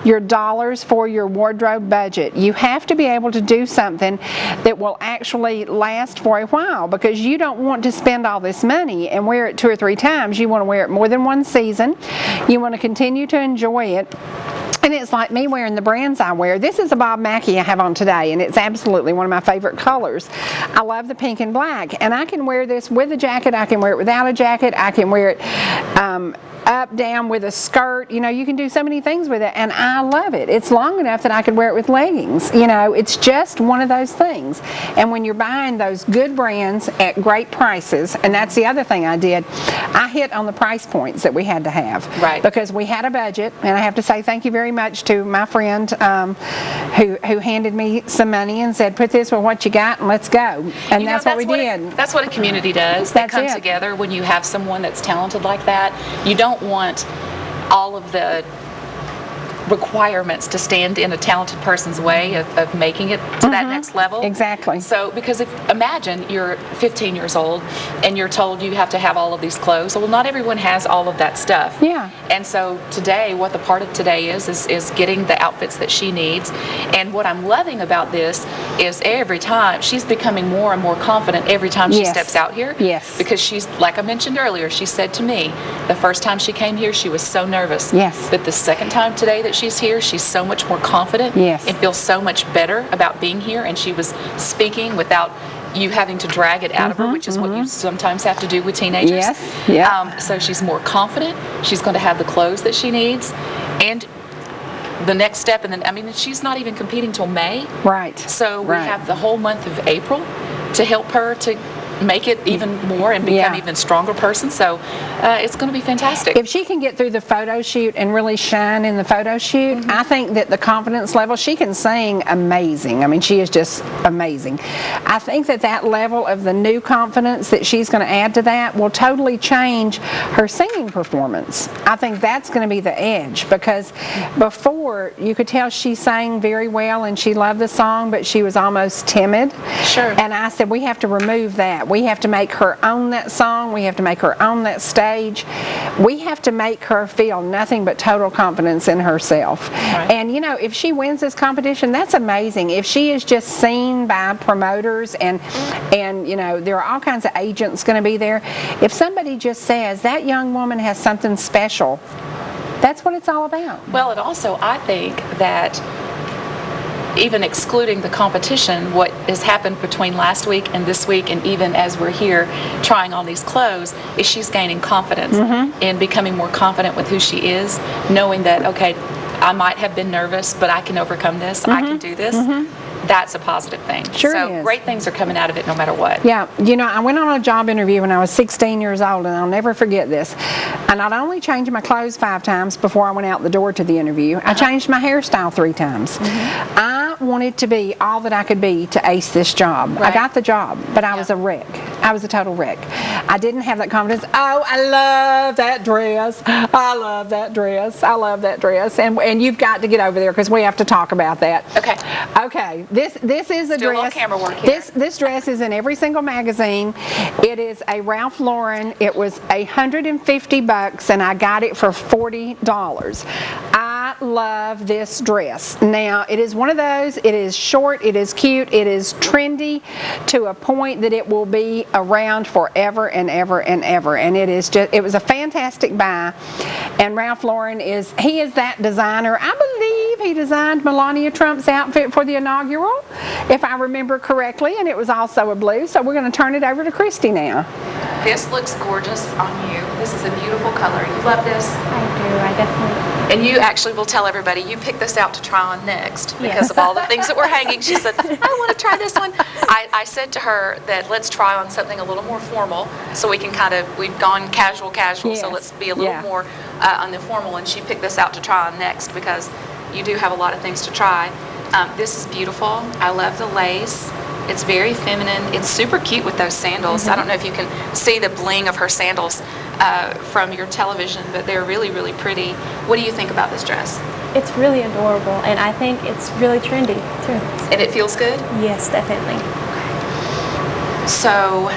your dollars for your wardrobe budget. You have to be able to do something that will actually last for a while, because you don't want to spend all this money and wear it 2 or 3 times. You want to wear it more than one season. You want to continue to enjoy it. And it's like me wearing the brands I wear. This is a Bob Mackie I have on today, and it's absolutely one of my favorite colors. I love the pink and black, and I can wear this with a jacket. I can wear it without a jacket. I can wear it up, down with a skirt. You know, you can do so many things with it, and I love it. It's long enough that I could wear it with leggings. You know, it's just one of those things. And when you're buying those good brands at great prices, and that's the other thing I did, I hit on the price points that we had to have. Right. Because we had a budget, and I have to say thank you very much to my friend who handed me some money and said, put this with what you got and let's go. And that's what we did. That's what a community does. They come together when you have someone that's talented like that. You don't want all of the requirements to stand in a talented person's way of making it to that next level. Exactly. So, because imagine you're 15 years old and you're told you have to have all of these clothes. Well, not everyone has all of that stuff. Yeah. And so today, what the part of today is getting the outfits that she needs. And what I'm loving about this is every time she's becoming more and more confident every time she steps out here. Yes. Because she's, like I mentioned earlier, she said to me, the first time she came here, she was so nervous. Yes. But the second time today that she's here, she's so much more confident. Yes. And feels so much better about being here. And she was speaking without you having to drag it out of her, which is what you sometimes have to do with teenagers. Yes. Yeah. So she's more confident. She's going to have the clothes that she needs. And the next step, and then, I mean, she's not even competing till May. Right. So we have the whole month of April to help her to make it even more and become even stronger person. So it's going to be fantastic. If she can get through the photo shoot and really shine in the photo shoot, I think that the confidence level, she can sing amazing. I mean, she is just amazing. I think that level of the new confidence that she's going to add to that will totally change her singing performance. I think that's going to be the edge, because before you could tell she sang very well and she loved the song, but she was almost timid. Sure. And I said, we have to remove that. We have to make her own that song. We have to make her own that stage. We have to make her feel nothing but total confidence in herself. Right. And, you know, if she wins this competition, that's amazing. If she is just seen by promoters and you know, there are all kinds of agents going to be there. If somebody just says, that young woman has something special, that's what it's all about. Well, and also, I think that even excluding the competition, what has happened between last week and this week, and even as we're here trying on these clothes, is she's gaining confidence and becoming more confident with who she is, knowing that, okay, I might have been nervous, but I can overcome this. I can do this. That's a positive thing. Sure so is. Great things are coming out of it no matter what. Yeah, you know, I went on a job interview when I was 16 years old, and I'll never forget this. I not only changed my clothes 5 times before I went out the door to the interview, I changed my hairstyle 3 times. I wanted to be all that I could be to ace this job. Right. I got the job, but I was a wreck. I was a total wreck. I didn't have that confidence. Oh, I love that dress. I love that dress. I love that dress. And you've got to get over there because we have to talk about that. Okay. Okay. This is a Do a little dress. camera work here. This dress is in every single magazine. It is a Ralph Lauren. It was $150 and I got it for $40. I love this dress. Now, it is one of those, it is short, it is cute, it is trendy to a point that it will be around forever and ever and ever. And it was a fantastic buy. And Ralph Lauren is that designer. I believe he designed Melania Trump's outfit for the inaugural, if I remember correctly, and it was also a blue. So we're going to turn it over to Christy now. This looks gorgeous on you. This is a beautiful color. You love this? I do, I definitely. And you actually will tell everybody you picked this out to try on next because of all the things that were hanging. She said, I want to try this one. I said to her that let's try on something a little more formal so we can we've gone casual, so let's be a little more on the formal. And she picked this out to try on next because you do have a lot of things to try. This is beautiful. I love the lace. It's very feminine. It's super cute with those sandals. I don't know if you can see the bling of her sandals from your television, but they're really, really pretty. What do you think about this dress? It's really adorable, and I think it's really trendy, too. And it feels good? Yes, definitely. So,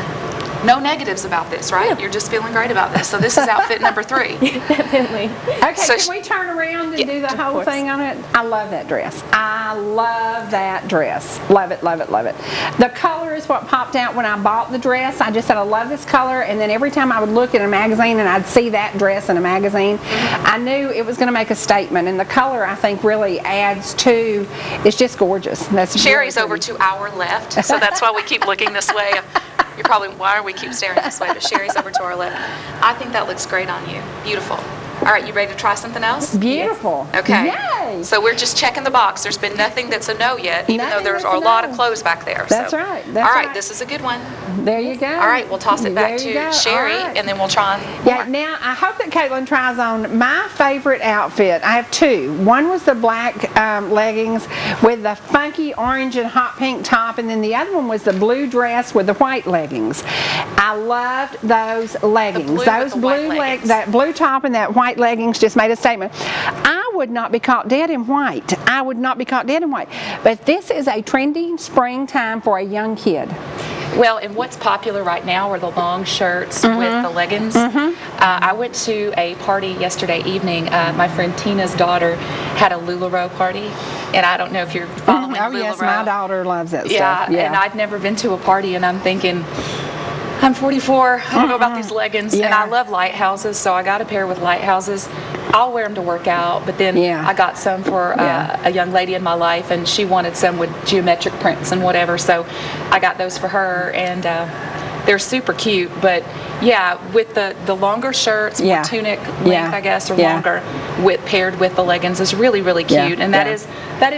no negatives about this, right? Yeah. You're just feeling great about this. So this is outfit number 3. Definitely. Okay, So can we turn around and do the of whole course. thing on it? I love that dress. I love that dress. Love it, love it, love it. The color is what popped out when I bought the dress. I just said I love this color, and then every time I would look at a magazine and I'd see that dress in a magazine, I knew it was going to make a statement, and the color I think really adds to, it's just gorgeous. That's Cherie's really over pretty. to our left, so that's why we keep looking this way. You're probably, why do we keep staring this way? But Cherie's over to our left. I think that looks great on you. Beautiful. All right, you ready to try something else? Beautiful. Okay. Yay. So we're just checking the box. There's been nothing that's a no yet, even though there's a lot of clothes back there. That's so. right. All right, this is a good one. There you go. All right, we'll toss it back to Cherie, and then we'll try on. Yeah, now I hope that Caitlin tries on my favorite outfit. I have two. One was the black leggings with the funky orange and hot pink top, and then the other one was the blue dress with the white leggings. I loved those leggings. That blue top and that white leggings just made a statement. I would not be caught dead in white. I would not be caught dead in white. But this is a trendy springtime for a young kid. Well, and what's popular right now are the long shirts with the leggings. I went to a party yesterday evening. My friend Tina's daughter had a LuLaRoe party, and I don't know if you're following LuLaRoe. Yes, my daughter loves that stuff. Yeah, and I'd never been to a party, and I'm thinking, I'm 44, I don't know about these leggings, and I love lighthouses, so I got a pair with lighthouses. I'll wear them to work out, but then I got some for a young lady in my life, and she wanted some with geometric prints and whatever, so I got those for her, and they're super cute. But yeah, with the longer shirts, more tunic length, I guess, or longer, paired with the leggings is really, really cute, and that is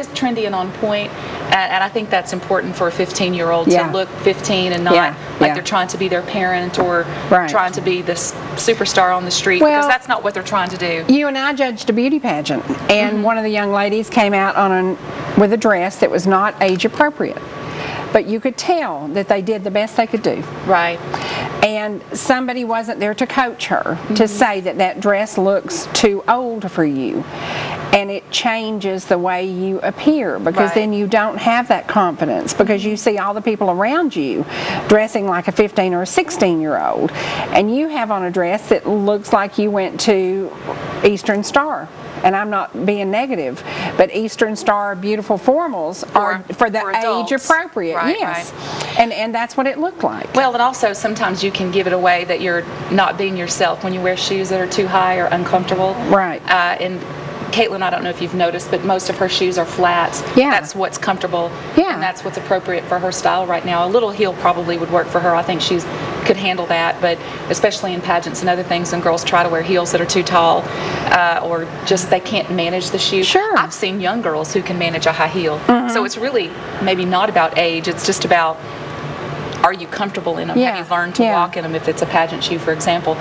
trendy and on point. And I think that's important for a 15-year-old to look 15 and not like they're trying to be their parent or trying to be this superstar on the street, because that's not what they're trying to do. You and I judged a beauty pageant, and one of the young ladies came out with a dress that was not age appropriate. But you could tell that they did the best they could do. Right. And somebody wasn't there to coach her to say that dress looks too old for you. And it changes the way you appear, because then you don't have that confidence, because you see all the people around you dressing like a 15 or a 16-year-old. And you have on a dress that looks like you went to Eastern Star. And I'm not being negative, but Eastern Star beautiful formals are for the age appropriate. Yes. And that's what it looked like. Well, and also sometimes you can give it away that you're not being yourself when you wear shoes that are too high or uncomfortable. Right. And Caitlin, I don't know if you've noticed, but most of her shoes are flats. Yeah. That's what's comfortable. Yeah. And that's what's appropriate for her style right now. A little heel probably would work for her. I think she could handle that, but especially in pageants and other things, when girls try to wear heels that are too tall, or just they can't manage the shoe. Sure. I've seen young girls who can manage a high heel. So it's really maybe not about age. It's just about, are you comfortable in them? Have you learned to walk in them, if it's a pageant shoe, for example?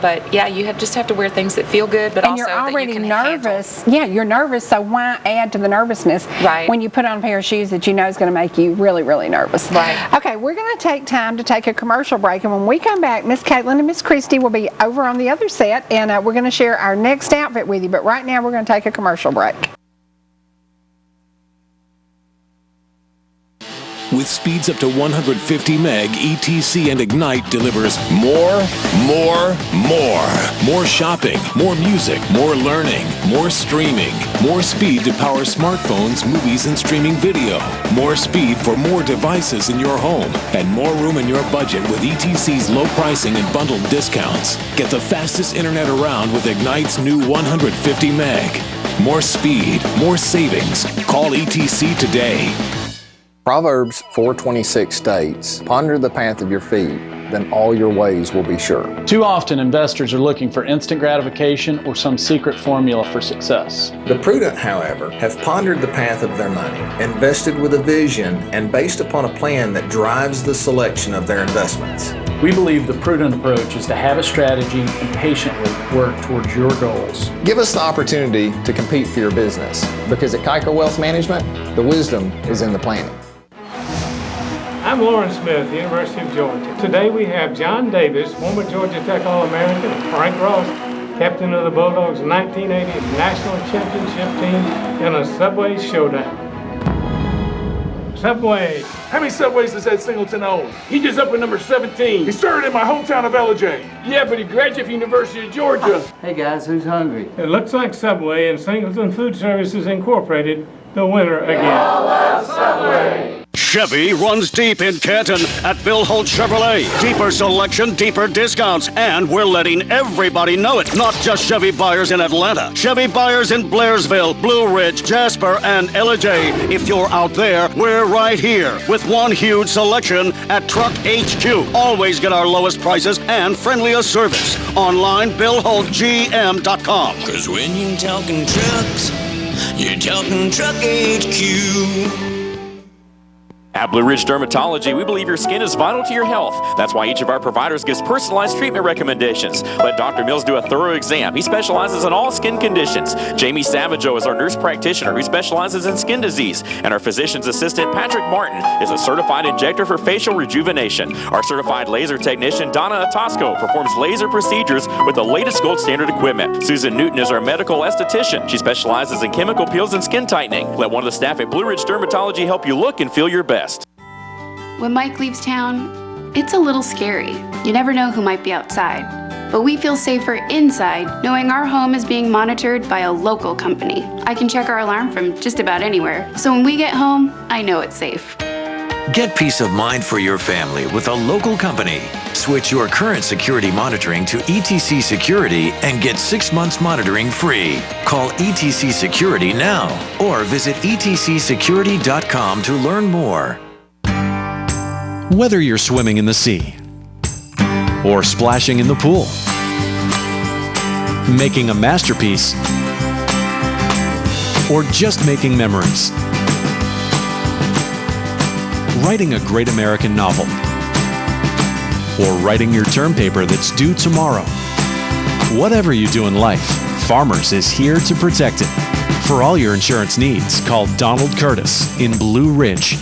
But yeah, you just have to wear things that feel good, but also you're already that you can nervous. Yeah, you're nervous, so why add to the nervousness when you put on a pair of shoes that you know is going to make you really, really nervous? Right. Okay, we're going to take time to take a commercial break, and when we come back, Miss Caitlin and Miss Christy will be over on the other set, and we're going to share our next outfit with you. But right now, we're going to take a commercial break. With speeds up to 150 meg, ETC and Ignite delivers more shopping, more music, more learning, more streaming, more speed to power smartphones, movies, and streaming video, more speed for more devices in your home, and more room in your budget with ETC's low pricing and bundled discounts. Get the fastest internet around with Ignite's new 150 meg. More speed, more savings. Call ETC today. Proverbs 4:26 states, "Ponder the path of your feet, then all your ways will be sure." Too often, investors are looking for instant gratification or some secret formula for success. The prudent, however, have pondered the path of their money, invested with a vision, and based upon a plan that drives the selection of their investments. We believe the prudent approach is to have a strategy and patiently work towards your goals. Give us the opportunity to compete for your business, because at Kiker Wealth Management, the wisdom is in the planning. I'm Lauren Smith, University of Georgia. Today we have John Davis, former Georgia Tech All-American, and Frank Ross, captain of the Bulldogs' 1980 National Championship team in a Subway showdown. Subway. How many Subways does that Singleton own? He just up at number 17. He started in my hometown of LJ. Yeah, but he graduated from University of Georgia. Hey guys, who's hungry? It looks like Subway and Singleton Food Services Incorporated, the winner again. We all love Subway. Chevy runs deep in Canton at Bill Holt Chevrolet. Deeper selection, deeper discounts, and we're letting everybody know it. Not just Chevy buyers in Atlanta. Chevy buyers in Blairsville, Blue Ridge, Jasper, and LJ. If you're out there, we're right here with one huge selection at Truck HQ. Always get our lowest prices and friendliest service. Online, BillHoltGM.com. 'Cause when you're talking trucks, you're talking Truck HQ. At Blue Ridge Dermatology, we believe your skin is vital to your health. That's why each of our providers gives personalized treatment recommendations. Let Dr. Mills do a thorough exam. He specializes in all skin conditions. Jamie Savageau is our nurse practitioner who specializes in skin disease. And our physician's assistant, Patrick Martin, is a certified injector for facial rejuvenation. Our certified laser technician, Donna Atosco, performs laser procedures with the latest gold standard equipment. Susan Newton is our medical esthetician. She specializes in chemical peels and skin tightening. Let one of the staff at Blue Ridge Dermatology help you look and feel your best. When Mike leaves town, it's a little scary. You never know who might be outside. But we feel safer inside knowing our home is being monitored by a local company. I can check our alarm from just about anywhere. So when we get home, I know it's safe. Get peace of mind for your family with a local company. Switch your current security monitoring to ETC Security and get 6 months monitoring free. Call ETC Security now or visit etcsecurity.com to learn more. Whether you're swimming in the sea or splashing in the pool, making a masterpiece, or just making memories, writing a great American novel, or writing your term paper that's due tomorrow. Whatever you do in life, Farmers is here to protect it. For all your insurance needs, call Donald Curtis in Blue Ridge.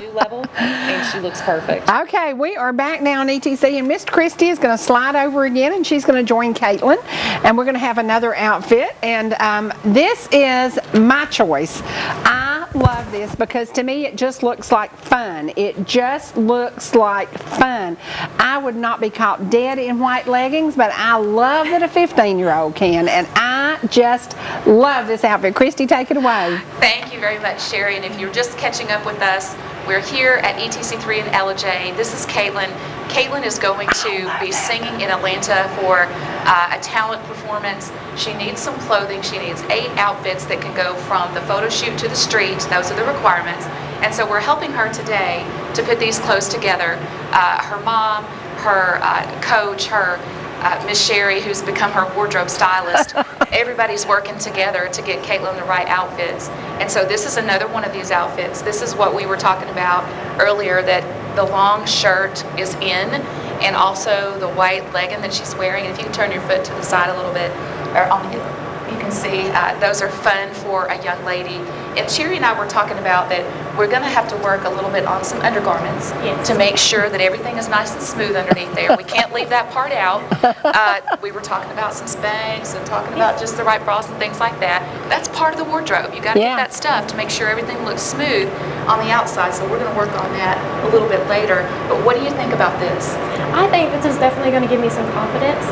New level, and she looks perfect. Okay, we are back now on ETC, and Miss Christie is going to slide over again, and she's going to join Caitlin, and we're going to have another outfit, and this is my choice. I love this because to me it just looks like fun. It just looks like fun. I would not be caught dead in white leggings, but I love that a 15-year-old can, and I just love this outfit. Christy, take it away. Thank you very much, Cherie. And if you're just catching up with us, we're here at ETC3 in LJ. This is Caitlin. Caitlin is going to be singing in Atlanta for a talent performance. She needs some clothing. She needs 8 outfits that can go from the photo shoot to the street. Those are the requirements. And so we're helping her today to put these clothes together. Her mom, her coach, her Miss Cherie, who's become her wardrobe stylist. Everybody's working together to get Caitlin the right outfits. And so this is another one of these outfits. This is what we were talking about earlier, that the long shirt is in, and also the white legging that she's wearing. And if you can turn your foot to the side a little bit, or you can see those are fun for a young lady. And Cherie and I were talking about that we're going to have to work a little bit on some undergarments to make sure that everything is nice and smooth underneath there. We can't leave that part out. We were talking about some Spanx and talking about just the right bras and things like that. That's part of the wardrobe. You got to get that stuff to make sure everything looks smooth on the outside. So we're going to work on that a little bit later. But what do you think about this? I think this is definitely going to give me some confidence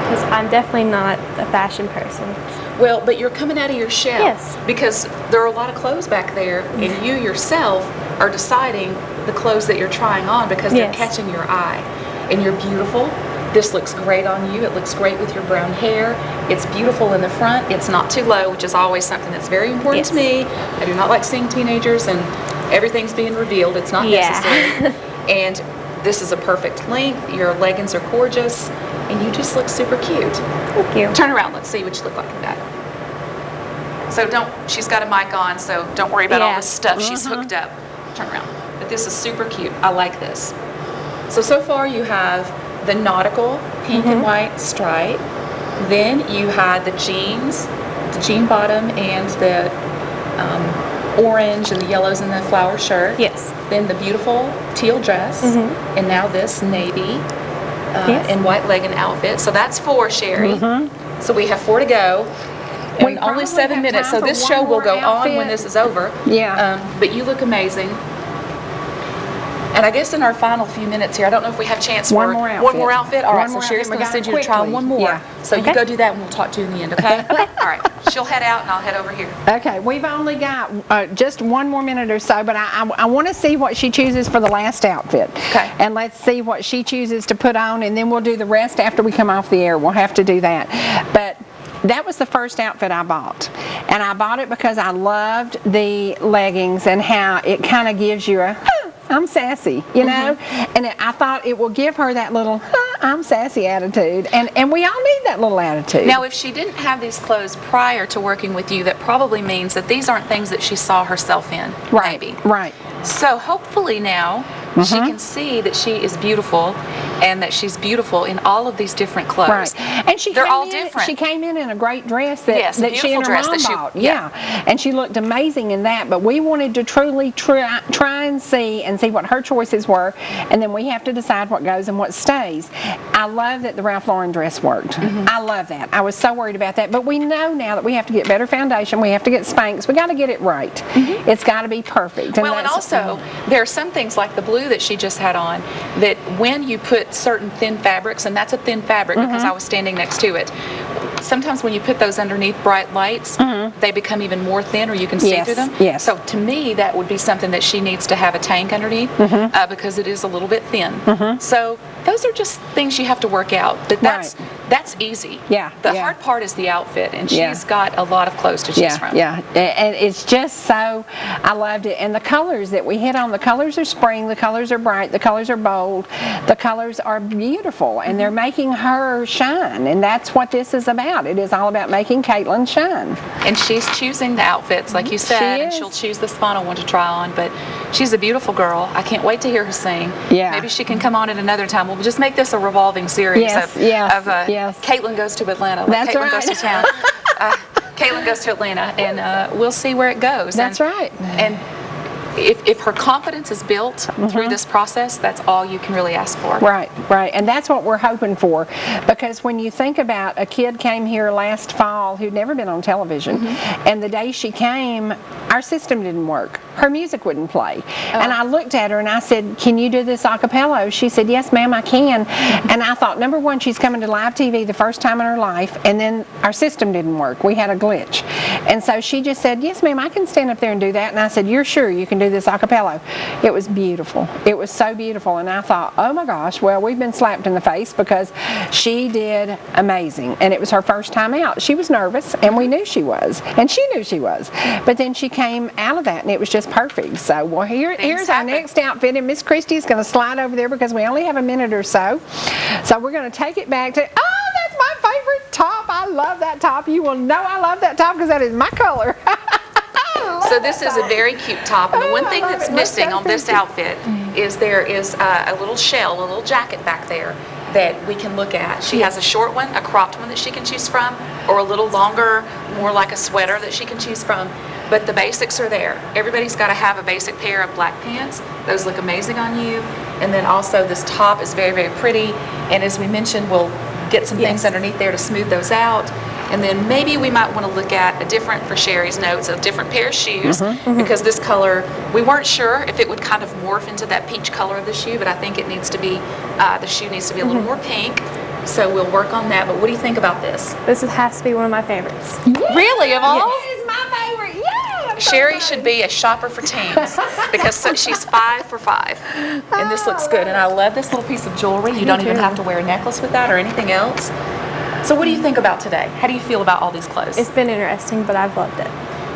because I'm definitely not a fashion person. Well, but you're coming out of your shell. Yes. Because there are a lot of clothes back there, and you yourself are deciding the clothes that you're trying on because they're catching your eye. And you're beautiful. This looks great on you. It looks great with your brown hair. It's beautiful in the front. It's not too low, which is always something that's very important to me. I do not like seeing teenagers and everything's being revealed. It's not necessary. And this is a perfect length. Your leggings are gorgeous. And you just look super cute. Thank you. Turn around. Let's see what you look like in that. So she's got a mic on, so don't worry about all this stuff. She's hooked up. Turn around. But this is super cute. I like this. So far you have the nautical pink and white stripe. Then you had the jeans, the jean bottom, and the orange and the yellows and the flower shirt. Yes. Then the beautiful teal dress. And now this navy. And white legging outfit. So that's 4, Cherie. So we have 4 to go. And only 7 minutes. So this show will go on when this is over. Yeah. But you look amazing. And I guess in our final few minutes here, I don't know if we have a chance One for more outfit. one more outfit. All right, One so more Sherry's outfit. going to We send got you to try quickly. one more. Yeah. So you Okay. go do that and we'll talk to you in the end, okay? Okay. All right. She'll head out and I'll head over here. Okay, we've only got just 1 more minute or so, but I want to see what she chooses for the last outfit. Okay. And let's see what she chooses to put on, and then we'll do the rest after we come off the air. We'll have to do that. But that was the first outfit I bought. And I bought it because I loved the leggings and how it kind of gives you a, I'm sassy, you know? And I thought it will give her that little, I'm sassy attitude. And we all need that little attitude. Now, if she didn't have these clothes prior to working with you, that probably means that these aren't things that she saw herself in, right, maybe. Right. So hopefully now she can see that she is beautiful and that she's beautiful in all of these different clothes. Right. And they're all different. She came in a great dress that, Yes, a that she and her beautiful dress mom that she- bought. Yeah. And she looked amazing in that, but we wanted to truly try and see what her choices were, and then we have to decide what goes and what stays. I love that the Ralph Lauren dress worked. I love that. I was so worried about that, but we know now that we have to get better foundation, we have to get Spanx, we got to get it right. It's got to be perfect. Well, and also, there are some things like the blue that she just had on that when you put certain thin fabrics, and that's a thin fabric because I was standing next to it, sometimes when you put those underneath bright lights, they become even more thin or you can see through them. Yes. So to me, that would be something that she needs to have a tank underneath because it is a little bit thin. So those are just things you have to work out. But that's easy. Yeah. The hard part is the outfit, and she's got a lot of clothes to choose from. Yeah, and it's just so, I loved it. And the colors that we hit on, the colors are spring, the colors are bright, the colors are bold, the colors are beautiful, and they're making her shine, and that's what this is about. It is all about making Caitlin shine. And she's choosing the outfits, like you said, and she'll choose this final one to try on, but she's a beautiful girl. I can't wait to hear her sing. Yeah. Maybe she can come on at another time. We'll just make this a revolving series of Caitlin goes to Atlanta. That's Caitlin right. goes to town. Caitlin goes to Atlanta, and we'll see where it goes. That's right. And if her confidence is built through this process, that's all you can really ask for. Right, right. And that's what we're hoping for. Because when you think about a kid came here last fall who'd never been on television, and the day she came, our system didn't work. Her music wouldn't play. And I looked at her and I said, can you do this a cappella? She said, yes, ma'am, I can. And I thought, number one, she's coming to live TV the first time in her life, and then our system didn't work. We had a glitch. And so she just said, yes, ma'am, I can stand up there and do that. And I said, you're sure you can do this a cappella? It was beautiful. It was so beautiful. And I thought, oh my gosh, well, we've been slapped in the face because she did amazing. And it was her first time out. She was nervous, and we knew she was. And she knew she was. But then she came out of that, and it was just perfect. So, well, here's our next outfit, and Miss Christie is going to slide over there because we only have a minute or so. So we're going to take it back to, that's my favorite top. I love that top. You will know I love that top because that is my color. So this is a very cute top, and the one thing that's missing on this outfit is there is a little shell, a little jacket back there that we can look at. She has a short one, a cropped one that she can choose from, or a little longer, more like a sweater that she can choose from. But the basics are there. Everybody's got to have a basic pair of black pants. Those look amazing on you. And then also this top is very, very pretty. And as we mentioned, we'll get some things underneath there to smooth those out. And then maybe we might want to look at a different, for Sherry's notes, a different pair of shoes, because this color, we weren't sure if it would kind of morph into that peach color of the shoe, but I think it needs to be, the shoe needs to be a little more pink. So we'll work on that. But what do you think about this? This has to be one of my favorites. Really, of all? It is my favorite. Yeah. Sherry should be a shopper for teens because she's 5 for 5. And this looks good. And I love this little piece of jewelry. You don't even have to wear a necklace with that or anything else. So what do you think about today? How do you feel about all these clothes? It's been interesting, but I've loved it.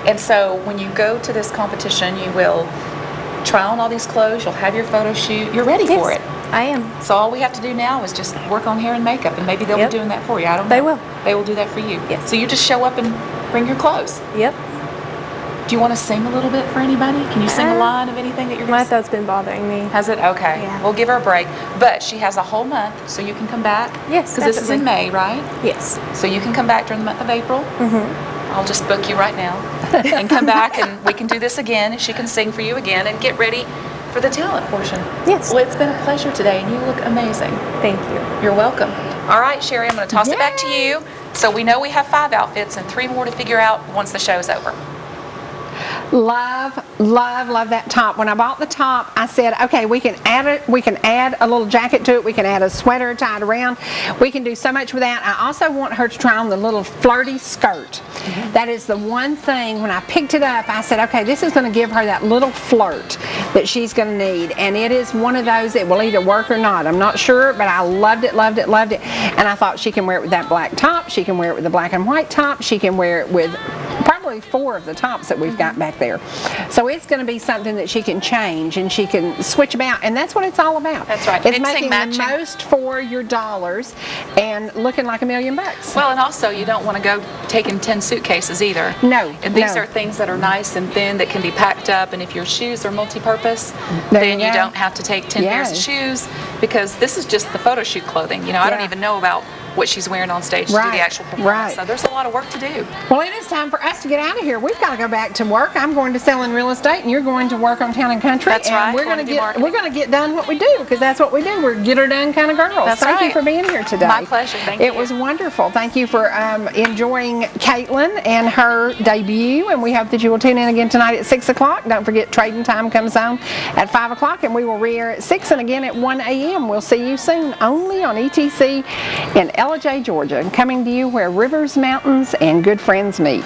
And so when you go to this competition, you will try on all these clothes, you'll have your photo shoot, you're ready for it. I am. So all we have to do now is just work on hair and makeup, and maybe they'll be doing that for you. I don't know. They will. They will do that for you. Yes. So you just show up and bring your clothes. Yep. Do you want to sing a little bit for anybody? Can you sing a line of anything that you're going to My throat's been bothering me. Has it? Okay. Yeah. We'll give her a break. But she has a whole month, so you can come back. Yes, because this is in May, right? Yes. So you can come back during the month of April. I'll just book you right now and come back, and we can do this again, and she can sing for you again and get ready for the talent portion. Yes. Well, it's been a pleasure today, and you look amazing. Thank you. You're welcome. All right, Sherry, I'm going to toss it back to you. So we know we have 5 outfits and 3 more to figure out once the show's over. Love that top. When I bought the top, I said, okay, we can add a little jacket to it. We can add a sweater tied around. We can do so much with that. I also want her to try on the little flirty skirt. That is the one thing, when I picked it up, I said, okay, this is going to give her that little flirt that she's going to need. And it is one of those that will either work or not. I'm not sure, but I loved it. And I thought she can wear it with that black top. She can wear it with the black and white top. She can wear it with probably 4 of the tops that we've got back there. So it's going to be something that she can change and she can switch about, and that's what it's all about. That's right. It's making the most for your dollars and looking like $1 million. Well, and also you don't want to go taking 10 suitcases either. No. And these are things that are nice and thin that can be packed up, and if your shoes are multi-purpose, then you don't have to take 10 pairs of shoes, because this is just the photo shoot clothing. You know, I don't even know about what she's wearing on stage to do the actual performance. So there's a lot of work to do. Well, it is time for us to get out of here. We've got to go back to work. I'm going to sell in real estate, and you're going to work on Town and Country. That's right. We're going to get done what we do, because that's what we do. We're get her done kind of girls. Thank you for being here today. My pleasure. Thank you. It was wonderful. Thank you for enjoying Caitlin and her debut, and we hope that you will tune in again tonight at 6 o'clock. Don't forget, trading time comes on at 5 o'clock, and we will re-air at 6 and again at 1 a.m. We'll see you soon, only on ETC in Ella, Georgia. Coming to you where rivers, mountains, and good friends meet.